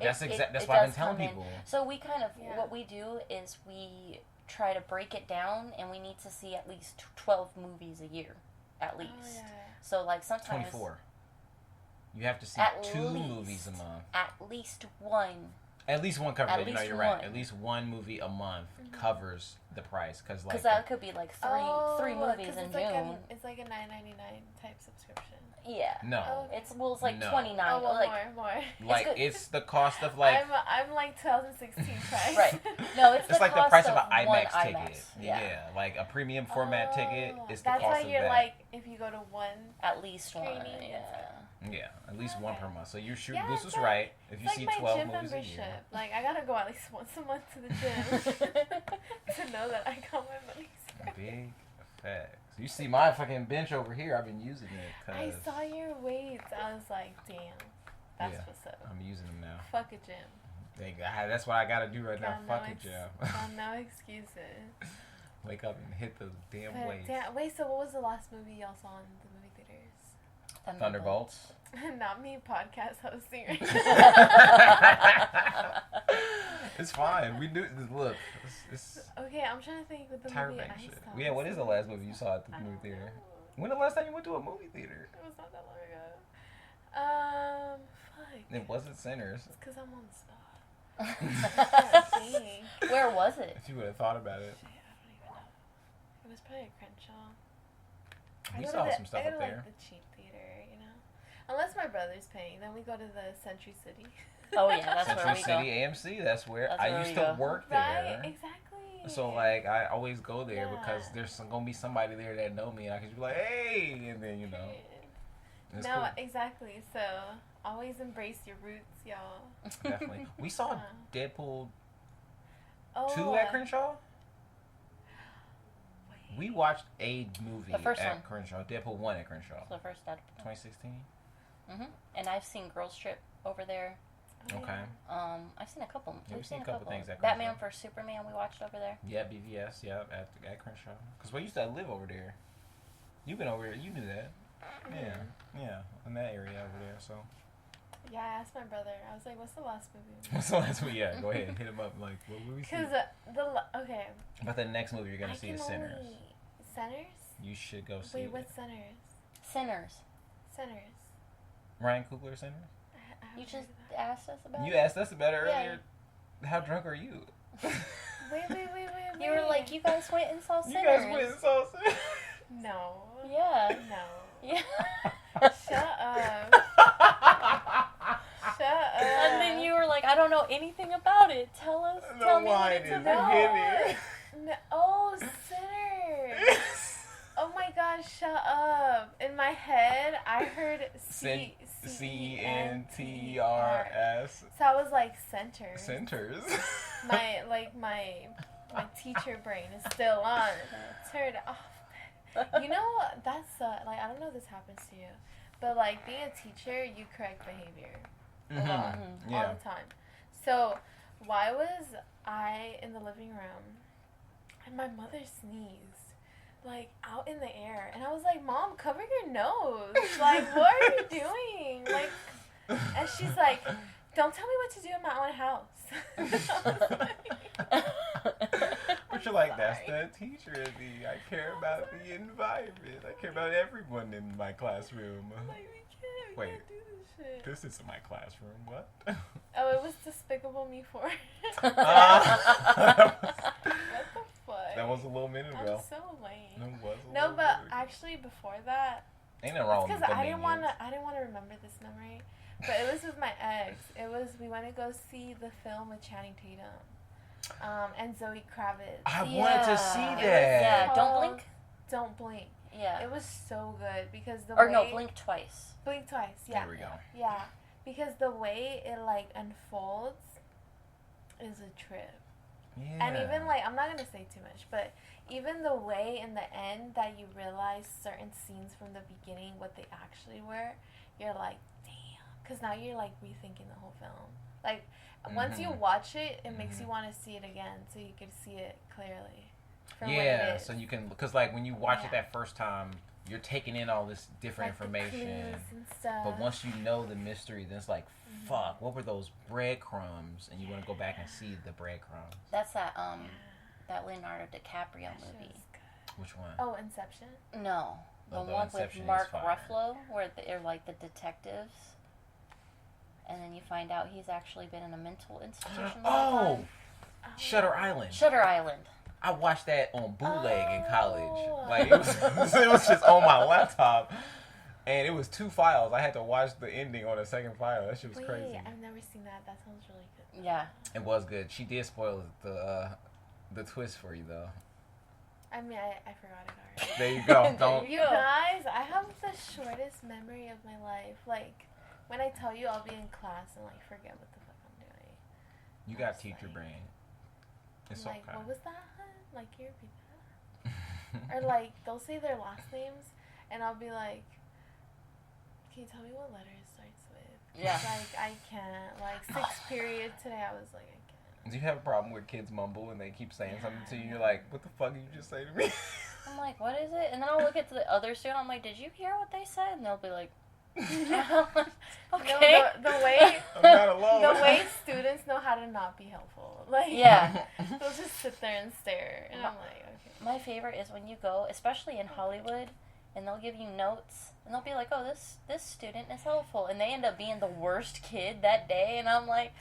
That's It- That's it why I've been does telling come in. people. So we kind of Yeah. what we do is we try to break it down, and we need to see at least 12 movies a year, at least. Oh, yeah. So like sometimes 24. You have to see At 2 least. movies a month. at least one. At least one covers At it. No, least you're right. one. At least one movie a month Mhm. covers the price. Because like Because that could be like three Oh, movies 'cause in it's June. like it's like a $9.99 type subscription. Yeah. no, Oh, It's like No. 29. Oh, well, like more. like good. it's the cost of like I'm like 2016 price. Right. No, it's it's like the cost price of of an one IMAX ticket. Yeah. Yeah, like a premium format ticket Oh, is the that's cost why of you're that. like if you go to one. At least one. Screening, Yeah. Yeah, at least one per month. So you shoot. Yeah, Bruce was it's right. If you It's see like my 12 gym movies membership. a year. Like I gotta go at least once a month to the gym to know that I got my money's worth. Big facts. You see my fucking bench over here. I've been using it. I 'Cause saw your weights. I was like, damn, that's Yeah. what's up. I'm using them now. Fuck a gym. That's what I gotta do right now. Got Fuck no it, Jeff. Got no excuses. Wake up and hit the damn But weights. wait, so what was the last movie y'all saw in the movie theaters? Thunderbolts. Not me podcast hosting right It's fine. We do. Look, it's Okay, I'm trying to think with the Tyra movie Banks I shit. saw. Yeah, what is the last movie you saw at the I movie don't theater? know. When the last time you went to a movie theater? It was not that long ago. Fuck. It wasn't Sinners. It's because I'm on the spot. Dang. Where was it? If you would have thought about it. Shit, I don't even know. It was probably at Crenshaw. We I go saw to the, some stuff I go up to, there. Like, the cheap theater, you know? Unless my brother's paying, then we go to the Century City. Oh, yeah, that's where Century we go. City, AMC. That's where That's I where used we to go. work Right, there. exactly. So like I always go there because Yeah. there's gonna be somebody there that know me, and I can just be like, hey, and then you know. It's No, cool. exactly. So always embrace your roots, y'all. Definitely. We saw Uh, Deadpool Oh, 2 at Crenshaw. We watched a movie The first at one. Crenshaw. Deadpool 1 at Crenshaw. The first Deadpool. 2016. And I've seen Girls Trip over there. Oh, Okay. I've seen a couple. Yeah, we've seen a couple things at Batman Crenshaw. vs Superman we watched over there. Yeah, BVS. Yeah, at Crenshaw. Because we used to live over there. You've been over there. You knew that. Yeah. Yeah. In that area over there. So. Yeah, I asked my brother. I was like, "What's the last movie?" What's the last movie? Yeah, go ahead. Hit him up. Like, what movie? Because okay. But the next movie you're gonna see is Sinners. Sinners? You should go see Wait, it. what's Sinners? Sinners. Sinners. Ryan Coogler Sinners? I You haven't just heard of that. asked us about You it. asked us about it Yeah. earlier. How drunk are you? Wait. You were like, you guys went and saw Sinners. You guys went and saw Sinners. No. Yeah. No. Yeah. Shut up. Shut up. And then you were like, I don't know anything about it. Tell us. No, Tell me why what it's did you about. hit me? No. Oh, Sinners. Oh my gosh, shut up. In my head, I heard C-E-N-T-R-S. So I was like, centers. Centers. My teacher brain is still on. Turn it off. You know, that's, like, I don't know if this happens to you, but, like, being a teacher, you correct behavior a lot, Yeah. all the time. So, why was I in the living room, and my mother sneezed, like, out in the air, and I was like, Mom, cover your nose. Like, what are you doing? Like, and she's like, don't tell me what to do in my own house. I was like, But you're like, that's the teacher in me. I care about the environment. I care about everyone in my classroom. like, we can't Wait. do this shit. This isn't my classroom. What? Oh, it was Despicable Me 4. That What the fuck? was a little minute I'm ago. so lame. That was a No, little but minute ago. actually before that, Ain't nothing wrong with because the I didn't minions. want to remember this memory, but it was with my ex. It was we went to go see the film with Channing Tatum, and Zoe Kravitz. I wanted to see It was that. Yeah, Don't called Blink. Don't Blink. Yeah. It was so good because the Or way no, Blink twice. Blink twice. Yeah. There we go. Yeah, because the way it like unfolds is a trip. Yeah. And even like, I'm not gonna say too much, but even the way in the end that you realize certain scenes from the beginning, what they actually were, you're like, damn. Because now you're like rethinking the whole film. Like, once you watch it, it makes you want to see it again so you can see it clearly. From what it is. So you can, because like when you watch it that first time, you're taking in all this different like information. The clues and stuff. But once you know the mystery, then it's like, fuck, what were those breadcrumbs? And you want to go back and see the breadcrumbs. That's that that Leonardo DiCaprio movie. Which one? Oh, Inception? No, the Although one Inception with Mark is fire. Ruffalo, where they're like the detectives, and then you find out he's actually been in a mental institution. the whole Oh, time. Shutter Island. Shutter Island. I watched that on bootleg in college. Oh. Like it was just on my laptop, and it was 2 files. I had to watch the ending on the second file. That shit was Wait, crazy. I've never seen that. That sounds really good. Yeah. It was good. She did spoil the twist for you though. I mean, I forgot it already. There you go. Don't. You guys, I have the shortest memory of my life. Like, when I tell you, I'll be in class and like forget what the fuck I'm doing. You got teacher brain. It's I'm like, okay. what was that? Like, can you repeat that? Or like, they'll say their last names, and I'll be like, can you tell me what letter it starts with? Yeah. Like, I can't. Like, 6th period today, I was like, I can't. Do you have a problem with kids mumble and they keep saying something to you? And you're like, what the fuck did you just say to me? I'm like, what is it? And then I'll look at the other student. I'm like, did you hear what they said? And they'll be like, okay. No, the way I'm not alone. the way students know how to not be helpful. Like, Yeah. they'll just sit there and stare, and I'm like, okay. My favorite is when you go, especially in Hollywood, and they'll give you notes, and they'll be like, oh, this student is helpful, and they end up being the worst kid that day, and I'm like,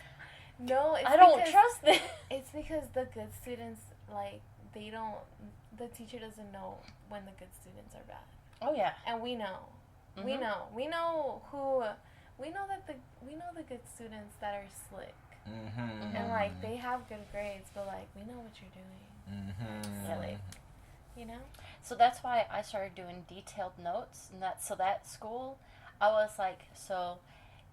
No, it's I don't because- trust this. It's because the good students, like, they don't. The teacher doesn't know when the good students are bad, Oh yeah. and we know. We Mhm. know. We know who. We know that we know the good students that are slick, Mm-hmm. and like they have good grades, but like we know what you're doing. Mm-hmm. Yeah, like, You know. So that's why I started doing detailed notes, and that school, I was like, so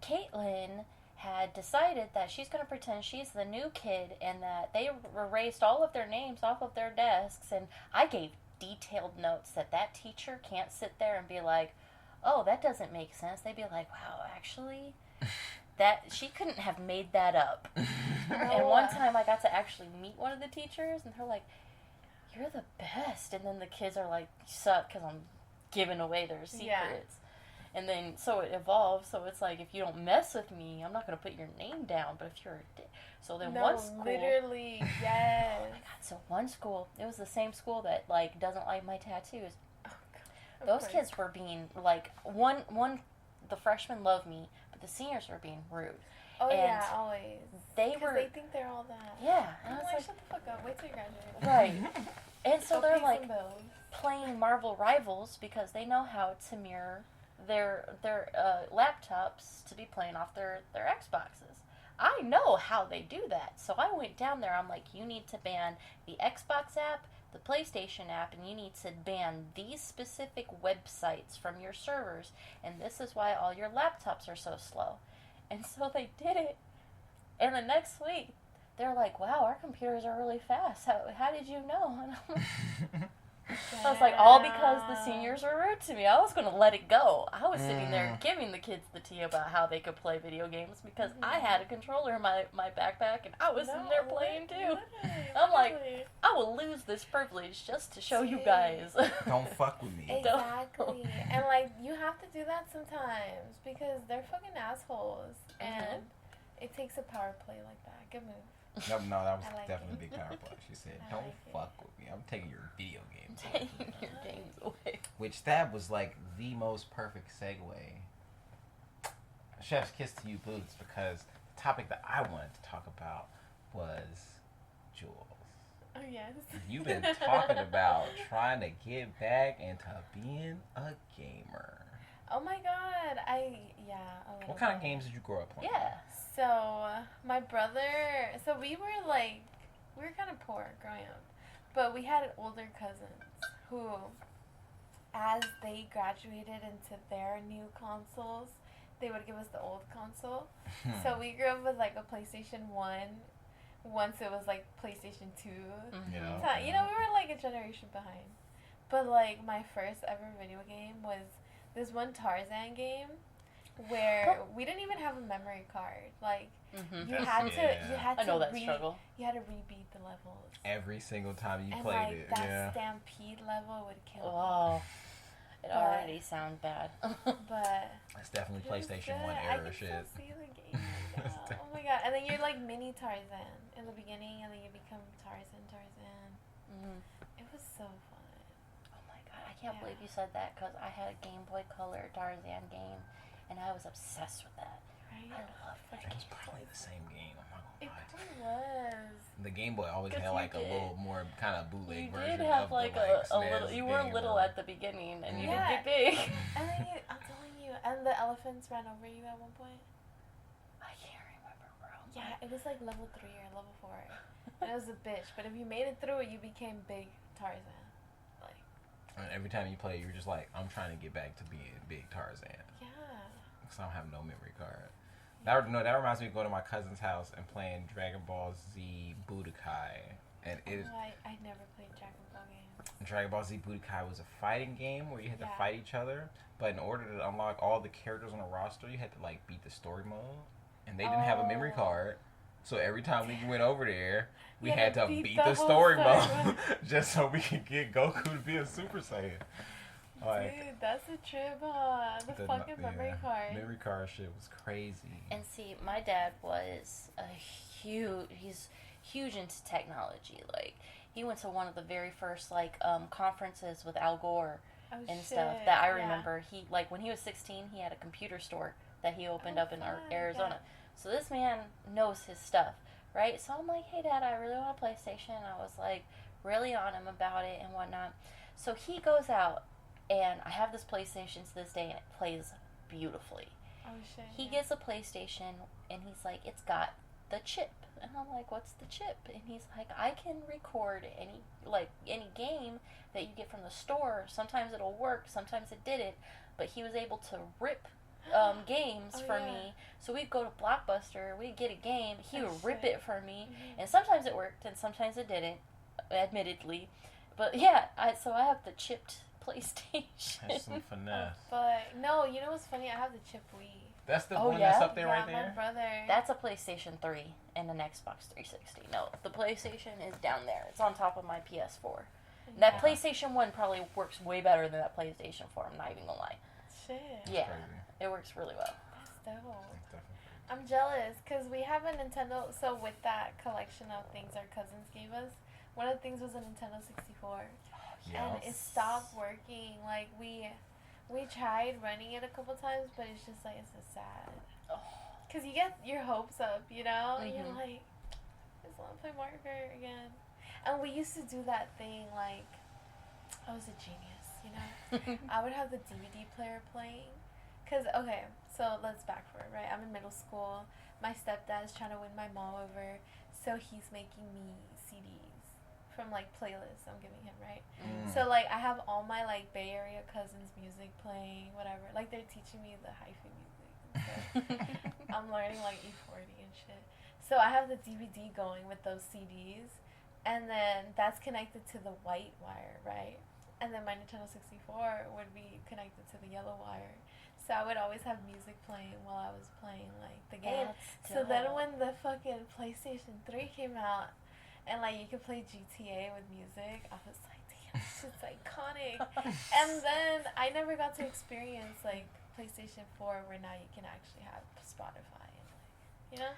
Caitlin had decided that she's going to pretend she's the new kid, and that they erased all of their names off of their desks, and I gave detailed notes that teacher can't sit there and be like, oh, that doesn't make sense. They'd be like, wow, actually, that she couldn't have made that up. And one time I got to actually meet one of the teachers, and they're like, you're the best. And then the kids are like, you suck because I'm giving away their secrets. Yeah. And then, so it evolves. So it's like, if you don't mess with me, I'm not going to put your name down. But if you're a dick. So then No, one school. literally, yes. Oh my God. So one school, it was the same school that, like, doesn't like my tattoos. Oh, God. Those kids were being, like, the freshmen loved me, but the seniors were being rude. Oh, and yeah, always. They 'Cause were. they think they're all that. Yeah. I'm And I like, was shut the fuck up. Wait till you graduate. like, right. And so Go they're pay like some bills. playing Marvel Rivals because they know how to mirror their laptops to be playing off their Xboxes. I know how they do that. So I went down there. I'm like, you need to ban the Xbox app, the PlayStation app, and you need to ban these specific websites from your servers. And this is why all your laptops are so slow. And so they did it. And the next week, they're like, wow, our computers are really fast. How did you know? And I'm like, I was like, all because the seniors were rude to me. I was going to let it go. I was sitting there giving the kids the tea about how they could play video games because I had a controller in my backpack and I was sitting there playing too. I'm like, I will lose this privilege just to show you guys. Don't fuck with me. Exactly. And, like, you have to do that sometimes because they're fucking assholes. And it takes a power play like that. Good move. No, that was I like definitely it. a big power play. She said, I don't like it. fuck with me. I'm taking your video games. Taking your games away. Which that was like the most perfect segue. Chef's kiss to you, Boots, because the topic that I wanted to talk about was Julz. Oh, yes. You've been talking about trying to get back into being a gamer. What kind of games did you grow up playing? Yeah. So, my brother, we were kind of poor growing up, but we had older cousins who, as they graduated into their new consoles, they would give us the old console. So we grew up with like a PlayStation 1. Once it was like PlayStation 2. Mm-hmm. Yeah. We were like a generation behind. But like my first ever video game was this one Tarzan game where we didn't even have a memory card. Like you had I know that struggle. You had to rebeat the levels. Every single time you and played like, it. That Stampede level would kill me. Oh. It already sounds bad. But it's definitely PlayStation 1 I era can shit. still see the game right now. Oh my god. And then you're like mini Tarzan in the beginning, and then you become Tarzan. Mm-hmm. It was so fun. Oh my god, I can't believe you said that, because I had a Game Boy Color Tarzan game, and I was obsessed with that. Right? I love that It was game. probably the same game. I'm not It gonna lie. probably was. The Game Boy always 'Cause had you like a did. little more kind of bootleg You version did have of like the, a SNES little. You were game little world. at the beginning, and you Yeah. didn't get big. And then I'm telling you, and the elephants ran over you at one point. I can't remember, bro. Yeah, it was like level 3 or level 4. And it was a bitch, but if you made it through it, you became big Tarzan. Like, And every time you play, you're just like, I'm trying to get back to being Big Tarzan. yeah. Because I don't have no memory card. That reminds me of going to my cousin's house and playing Dragon Ball Z Budokai. And I never played Dragon Ball games. Dragon Ball Z Budokai was a fighting game where you had to Yeah. fight each other. But in order to unlock all the characters on the roster, you had to like beat the story mode. And they didn't have a memory card. So every time we went over there, we You had to beat the story mode just so we could get Goku to be a Super Saiyan. Like, Dude, that's a trip, huh? The fucking memory card. Memory card shit was crazy. And see, my dad was he's huge into technology. Like, he went to one of the very first like conferences with Al Gore and stuff that I remember. He like when he was 16, he had a computer store that he opened up in Arizona. Yeah. So this man knows his stuff, right? So I'm like, hey dad, I really want a PlayStation. I was like really on him about it and whatnot. So he goes out, and I have this PlayStation to this day, and it plays beautifully. Oh shit. He gets a PlayStation, and he's like, it's got the chip. And I'm like, what's the chip? And he's like, I can record any game that you get from the store. Sometimes it'll work, sometimes it didn't. But he was able to rip games for me. So we'd go to Blockbuster, we'd get a game, he would rip it for me. And sometimes it worked, and sometimes it didn't, admittedly. But yeah, so I have the chipped PlayStation. That's some finesse. But no, you know what's funny? I have the chip Wii. That's the one that's up there right my there? brother. That's a PlayStation 3 and an Xbox 360. No, the PlayStation is down there. It's on top of my PS4. That PlayStation 1 probably works way better than that PlayStation 4, I'm not even gonna lie. Shit. Yeah, Crazy. it works really well. That's dope. That's definitely- I'm jealous because we have a Nintendo. So with that collection of things our cousins gave us, one of the things was a Nintendo 64, and it stopped working. Like we tried running it a couple times, but it's just like it's so sad. Cause you get your hopes up, you know. And you're like, I just want to play Mario Kart again. And we used to do that thing like, I was a genius, you know. I would have the DVD player playing. Cause okay, so let's back for it, right? I'm in middle school. My stepdad is trying to win my mom over, so he's making me CDs from like playlists I'm giving him, right? So like I have all my like Bay Area cousins' music playing, whatever. Like they're teaching me the hyphen music and stuff. I'm learning like E40 and shit. So I have the DVD going with those CDs, and then that's connected to the white wire, right? And then my Nintendo 64 would be connected to the yellow wire. So I would always have music playing while I was playing like the game. So then when the fucking PlayStation 3 came out, and like you could play GTA with music, I was like, damn, this shit's iconic. And then I never got to experience like PlayStation 4, where now you can actually have Spotify and like, you know.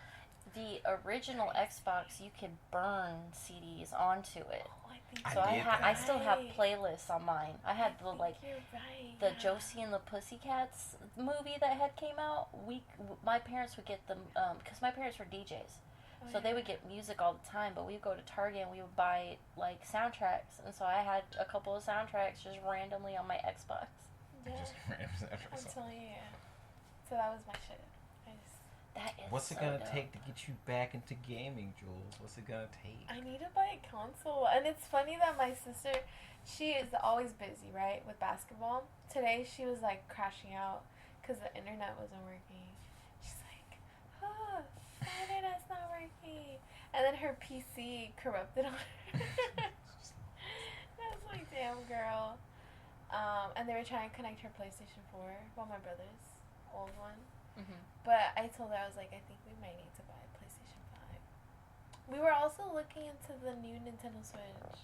The original Xbox, you could burn CDs onto it. Oh, I think So I still have Right. playlists on mine. I had the like You're right. the Josie and the Pussycats movie that had came out. My parents would get them because my parents were DJs, so they would get music all the time. But we'd go to Target and we would buy like soundtracks, and so I had a couple of soundtracks just randomly on my Xbox. Yeah. Just random I'm soundtracks. telling you. So that was my shit. That is What's it so gonna dope. take to get you back into gaming, Jules? What's it gonna take? I need to buy a console. And it's funny that my sister, she is always busy, right, with basketball. Today she was like crashing out because the internet wasn't working. She's like, oh, my internet's not working. And then her PC corrupted on her. I was like, damn, girl. And they were trying to connect her PlayStation 4, well, my brother's old one. Mm-hmm. But I told her, I was like, I think we might need to buy a PlayStation 5. We were also looking into the new Nintendo Switch.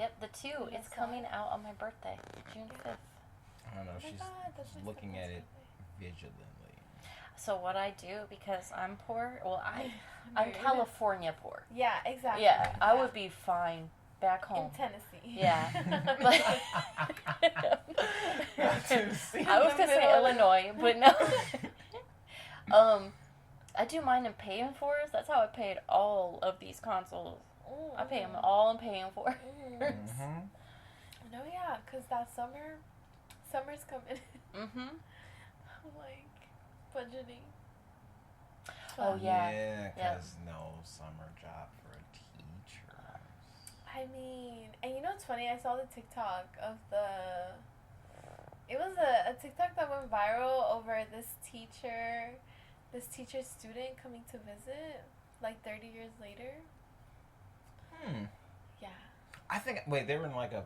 Yep, the 2 is coming out on my birthday, June 5th. I don't know. Oh my She's God, that's my looking at it birthday. vigilantly. So what I do, because I'm poor, well, I'm Rude. California poor. Yeah, exactly. Yeah, I would be fine back home. In Tennessee. Yeah. Tennessee. I was gonna say Illinois, but no. I do mine in paying fors. That's how I paid all of these consoles. I pay them all in paying for. Mm-hmm. No, yeah, because that summer's coming. Mm-hmm. I'm like, budgeting. Oh, yeah. Yeah, because no summer job for a teacher. I mean, and you know what's funny? I saw the TikTok of it was a TikTok that went viral over this teacher's student coming to visit, like 30 years later. Yeah. I think, wait, they were in like a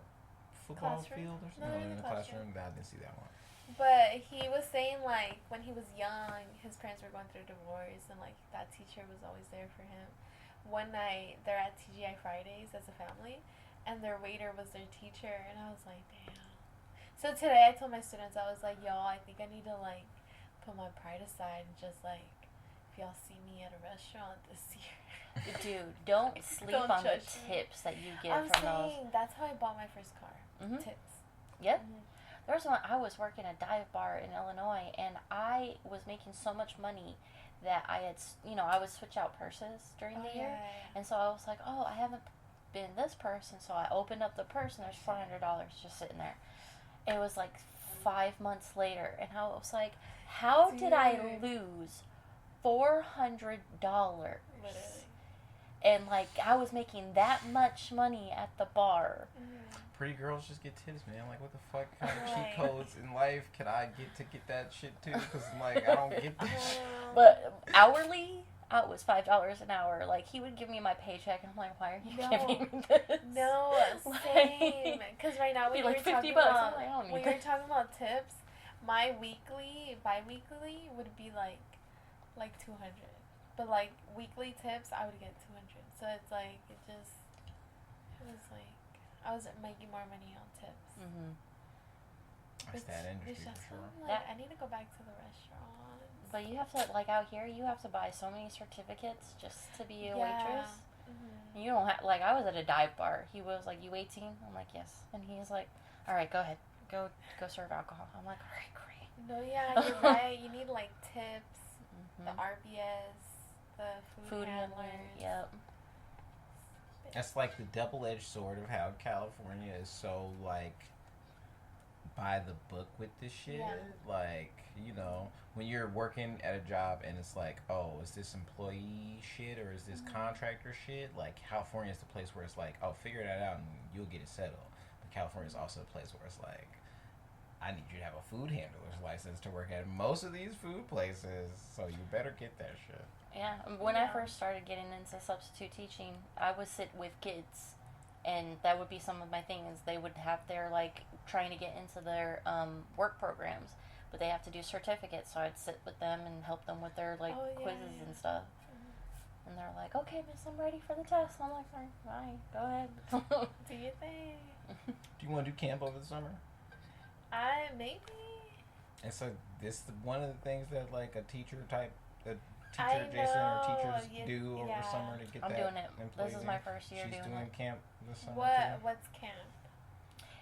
football Classroom? field or No, something? in In the a classroom? classroom. I didn't see that one. But he was saying, like, when he was young, his parents were going through a divorce, and, like, that teacher was always there for him. One night, they're at TGI Fridays as a family, and their waiter was their teacher, and I was like, damn. So today, I told my students, I was like, y'all, I think I need to, like, put my pride aside and just, like, if y'all see me at a restaurant this year. Dude, don't sleep Don't on the judge me. tips that you get I'm from saying, those. that's how I bought my first car. Mhm. Tips. Yep. Mhm. There was one, I was working a dive bar in Illinois, and I was making so much money that I had, I would switch out purses during the year. And so I was like, oh, I haven't been this purse. And so I opened up the purse, and there's $400 just sitting there. It was like 5 months later, and I was like, how did I lose $400? Literally. And, like, I was making that much money at the bar. Pretty girls just get tips, man. Like, what the fuck kind of cheat Right. codes in life can I get that shit too? Because, like, I don't get that shit. But hourly, it was $5 an hour. Like, he would give me my paycheck, and I'm like, why are you giving me this? No, same. Because right now, when Be you like were 50 talking bucks. about, I'm like, I don't need when you were that. talking about tips, my bi-weekly would be like 200. But like weekly tips, I would get 200. So it's like it was like I was making more money on tips. Mm-hmm. That's that industry It's just for sure. I'm like, I need to go back to the restaurants. But you have to, like, out here, you have to buy so many certificates just to be a waitress. Mm-hmm. You don't have, like, I was at a dive bar. He was like, you 18? I'm like, yes. And he was like, all right, go ahead. Go serve alcohol. I'm like, all right, great. No, yeah, you're right. You need like tips, the Mm-hmm. RBS, the food handlers. Yep. That's like the double-edged sword of how California is so, like, by the book with this shit. Yeah. Like, when you're working at a job and it's like, oh, is this employee shit or is this contractor shit? Like, California is the place where it's like, oh, figure that out and you'll get it settled. But California is also a place where it's like, I need you to have a food handler's license to work at most of these food places, so you better get that shit. Yeah. When I first started getting into substitute teaching, I would sit with kids, and that would be some of my things. They would have their, like, trying to get into their work programs, but they have to do certificates, so I'd sit with them and help them with their, like, quizzes and stuff. And they're like, okay, miss, I'm ready for the test. And I'm like, all right, fine, go ahead. Do you think? Do you want to do camp over the summer? Maybe. And so this is one of the things that, like, a teacher I adjacent or teachers know, do over yeah. summer to get I'm that doing it. employees This is in? my first year She's doing doing it. camp this summer too? What's camp?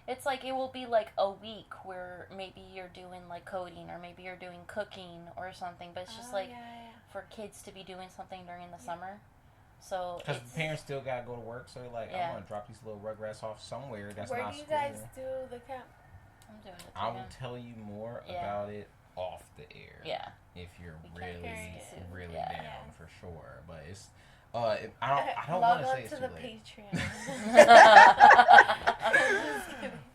It's like, it will be like a week where maybe you're doing, like, coding, or maybe you're doing cooking or something, but it's just like for kids to be doing something during the summer. So Because parents still gotta go to work, so they're like, Yeah. I want to drop these little rugrats off somewhere that's Where not do you school. guys do the camp? I'm doing it too. I will tell you more Yeah. about it off the air. Yeah. if you're We can't really, guarantee it. really Yeah. down for sure. But it's I don't Log want to on say it's to too the late. Patreon.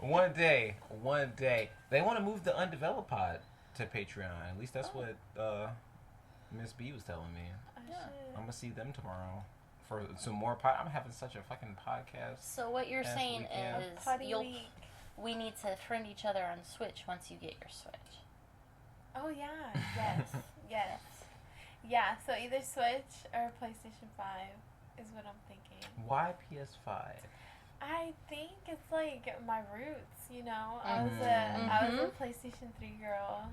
One day, they want to move the Undeveloped pod to Patreon. At least that's what Miss B was telling me. I'm gonna see them tomorrow for some more pod. I'm having such a fucking podcast. So what you're Last saying weekend. is Potty week. we need to friend each other on Switch once you get your Switch. Oh yeah, yes. Yeah, so either Switch or PlayStation 5 is what I'm thinking. Why PS5? I think it's like my roots, you know. I was Mhm. a PlayStation 3 girl.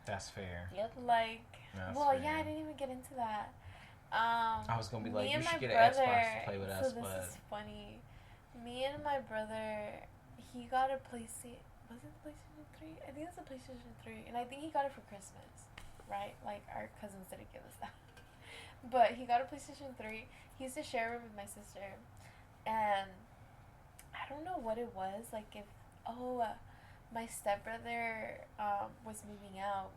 That's fair. Yep. Like, That's well, fair. yeah, I didn't even get into that. I was gonna be like, me you and should my get an brother, Xbox to play with us, so this but is funny. Me and my brother, he got a PlayStation. Was it PlayStation 3? I think it was a PlayStation 3, and I think he got it for Christmas, right? Like our cousins didn't give us that, but he got a PlayStation 3. He used to share a room with my sister, and I don't know what it was. Like if my stepbrother was moving out,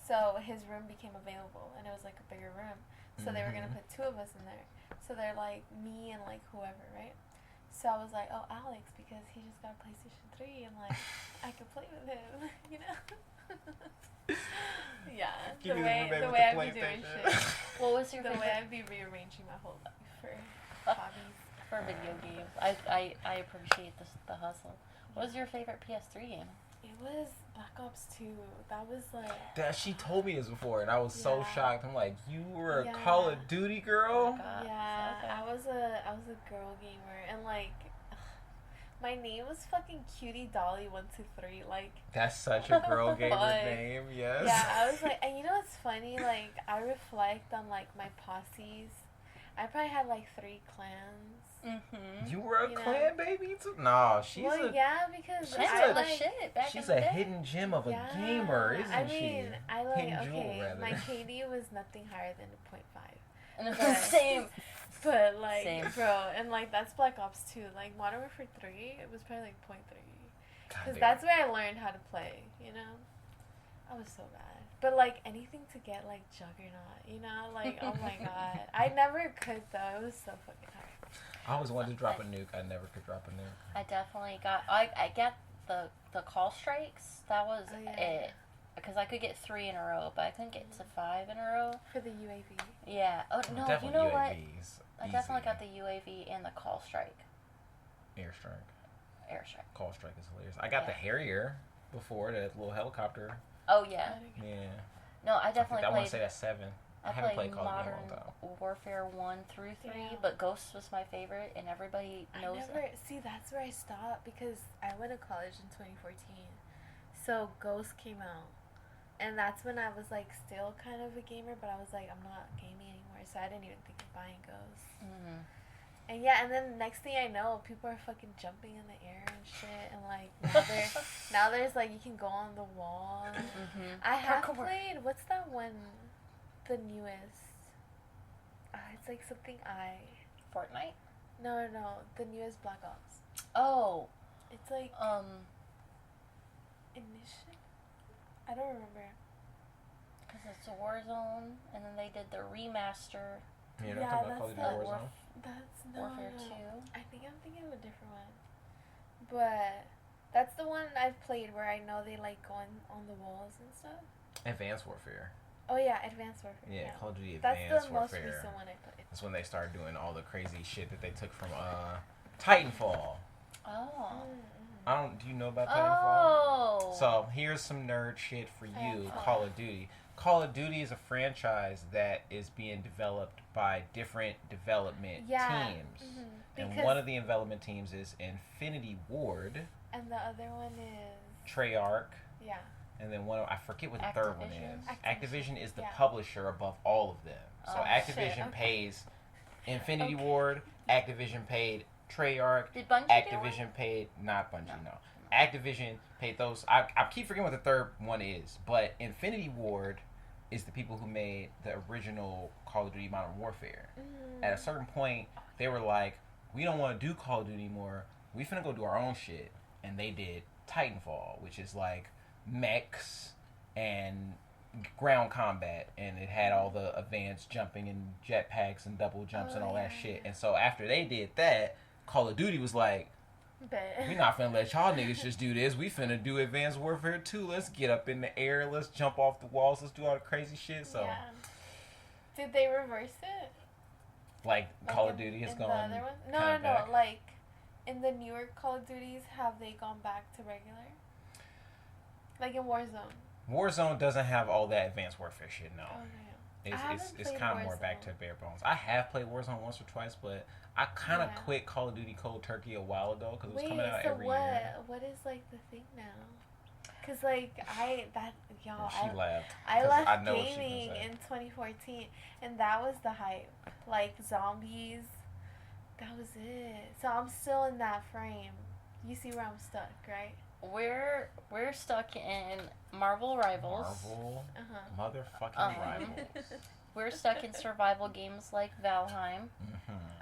so his room became available, and it was like a bigger room. So they were gonna put two of us in there. So they're like me and like whoever, right? So I was like, oh, Alex, because he just got a PlayStation 3 and like I could play with him, you know? Yeah, Give the me way the I be doing PlayStation. shit. What was your The way favorite I be rearranging my whole life for hobbies. for video games? I appreciate the hustle. What was your favorite PS3 game? It was Black Ops 2. That was like that she told me this before, and I was so Yeah. shocked. I'm like, you were a Yeah. Call of Duty girl? God. yeah, Okay. I was a girl gamer, and like my name was fucking Cutie Dolly 123. Like That's such a girl gamer But- name. Yes. yeah, I was like, and you know what's funny? Like I reflect on like my posses. I probably had like 3 clans. Mm-hmm. You were a You know? clan baby too? No, she's Well, a yeah, because She's I the like. shit back she's in the a day. hidden gem of a Yeah, gamer, isn't I she? mean, I like Hidden Jewel, okay. rather. My KD was nothing higher than a 0.5. And it's But- the same. But like, Same. bro, and like that's Black Ops 2. Like Modern Warfare 3, it was probably like 0.3. God Because damn. that's where I learned how to play. You know, I was so bad. But like anything to get like Juggernaut. You know, like oh my god, I never could though. It was so fucking hard. I always wanted to drop a nuke. I never could drop a nuke. I definitely got. I get the call strikes. That was Oh, yeah. it. Because I could get 3 in a row, but I couldn't get to 5 in a row. For the UAV. Yeah. Oh no, you Definitely know what? UAVs. I definitely Easy. got the UAV and the call strike. Airstrike. Airstrike. Call strike is hilarious. I got the Yeah. Harrier before, that little helicopter. Oh yeah. Yeah. No, I definitely I want played. to say that's 7. I I haven't played played Call of Duty in a Modern long time. Warfare 1 through 3, Yeah. but Ghosts was my favorite, and everybody I knows never see. That's where I stopped because I went to college in 2014, so Ghost came out, and that's when I was like still kind of a gamer, but I was like I'm not gaming anymore, so I didn't even think of buying Ghost. Mm. And yeah, and then next thing I know, people are fucking jumping in the air and shit, and like now there's like you can go on the wall. Mm-hmm. I have Parkour. played. What's that one? The newest. It's like something Fortnite. No, the newest Black Ops. Oh. It's like Ignition? I don't remember. Because it's a Warzone, and then they did the remaster. Yeah, Yeah, talking about Call of that's Duty the Warzone. That's no. Warfare 2. I think I'm thinking of a different one. But that's the one I've played where I know they like go on the walls and stuff. Advanced Warfare. Oh yeah, Advanced Warfare. Yeah, Call of Duty That's Advanced the most Warfare. recent one I played. That's when they started doing all the crazy shit that they took from Titanfall. Oh. Do you know about Titanfall? Oh. So here's some nerd shit for you. Titanfall. Call of Duty. Call of Duty is a franchise that is being developed by different development teams. And Because one of the development teams is Infinity Ward, and the other one is Treyarch, yeah. and then I forget what the third one Activision? is. Activision, Activision is the yeah. publisher above all of them. So Oh, Activision shit, okay. pays Infinity Okay. Ward, Activision paid Treyarch, Did Bungie do it? Activision paid, not Bungie, no. Activision paid those. I keep forgetting what the third one is, but Infinity Ward is the people who made the original Call of Duty Modern Warfare. At a certain point, they were like, we don't want to do Call of Duty anymore. We finna go do our own shit. And they did Titanfall, which is like mechs and, ground combat, and it had all the advanced jumping and jetpacks and double jumps and all that shit. And so after they did that, Call of Duty was like, we not finna let y'all niggas just do this. We finna do Advanced Warfare 2. Let's get up in the air. Let's jump off the walls. Let's do all the crazy shit. So, did they reverse it? Like Call of Duty has gone. The other one? No. Like in the newer Call of Duties, have they gone back to regular? Like in Warzone. Warzone doesn't have all that Advanced Warfare shit. No. Okay. It's kind of more back to bare bones. I have played Warzone once or twice, but I kind of quit Call of Duty Cold Turkey a while ago because it was coming out every year. What is like the thing now? Because like I left gaming in 2014, and that was the hype. Like zombies, that was it. So I'm still in that frame. You see where I'm stuck, right? We're stuck in Marvel Rivals. Motherfucking Rivals. We're stuck in survival games like Valheim.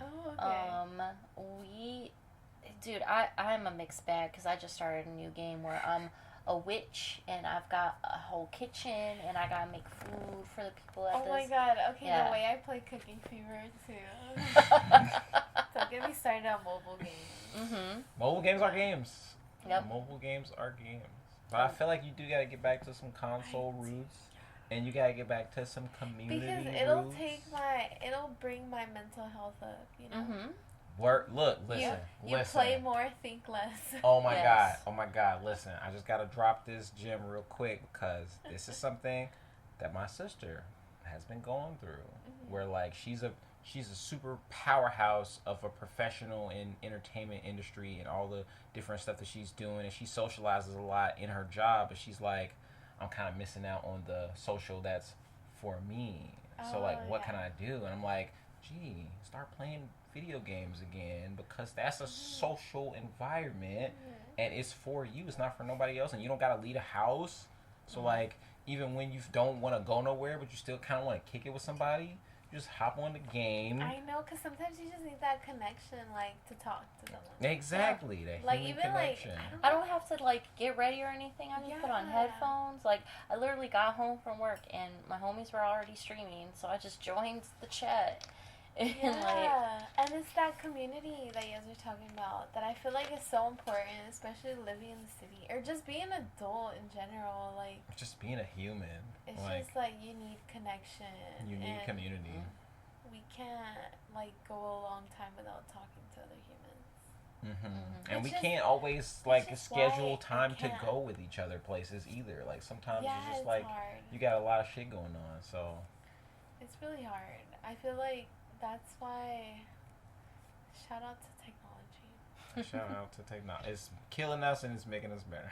Oh, okay. I'm a mixed bag because I just started a new game where I'm a witch and I've got a whole kitchen and I gotta make food for the people at this. Oh my god, okay, the way I play Cooking Fever too. Don't get me started on mobile games. Mobile games are games. Yep. Mobile games are games. But I feel like you do gotta get back to some console roots. And you gotta get back to some community because roots. It'll bring my mental health up, you know? Listen. You play more, think less. Oh my god, listen. I just gotta drop this gem real quick because this is something that my sister has been going through. Where like she's a super powerhouse of a professional in entertainment industry and all the different stuff that she's doing, and she socializes a lot in her job, but she's like, I'm kind of missing out on the social that's for me. So like, what can I do? And I'm like, gee, start playing video games again because that's a social environment and it's for you. It's not for nobody else, and you don't gotta leave a house. So like, even when you don't want to go nowhere, but you still kind of want to kick it with somebody, you just hop on the game. I know, because sometimes you just need that connection, like, to talk to someone. Exactly. That like, human even connection. like, I don't have to like get ready or anything. I just put on headphones. Like, I literally got home from work and my homies were already streaming, so I just joined the chat. And and it's that community that you guys are talking about that I feel like is so important, especially living in the city or just being an adult in general. Like, just being a human. It's just like you need connection. You need community. We can't like go a long time without talking to other humans. And we can't always like schedule time to go with each other places either. Like sometimes it's just like hard. You got a lot of shit going on, so it's really hard. I feel like that's why shout out to technology. Shout out to technology. It's killing us and it's making us better.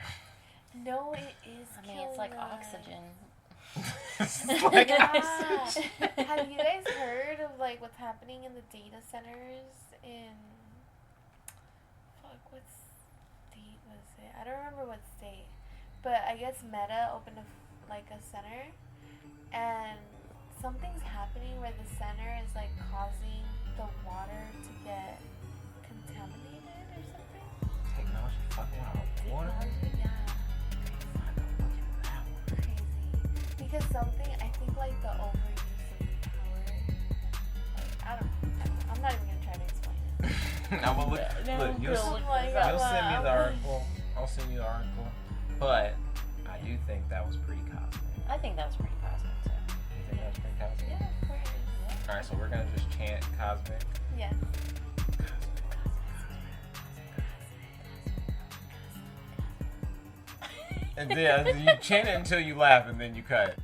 No, it is. I mean, it's like oxygen. It's like oxygen. Have you guys heard of like what's happening in the data centers in what state was it? I don't remember what state, but I guess Meta opened a center, and something's happening where the center is like causing the water to get contaminated or something. Technology fucking out water. Crazy. Because I think like the overuse of the power. Like, I don't know. I'm not even gonna try to explain it. I'm gonna look. You'll send me the article. I'll send you the article. But I do think that was pretty cosmic. I think that was pretty cosmic too. You think that was pretty cosmic? Yeah, of course. All right, so we're gonna just chant cosmic. Yes. And then you chant it until you laugh, and then you cut.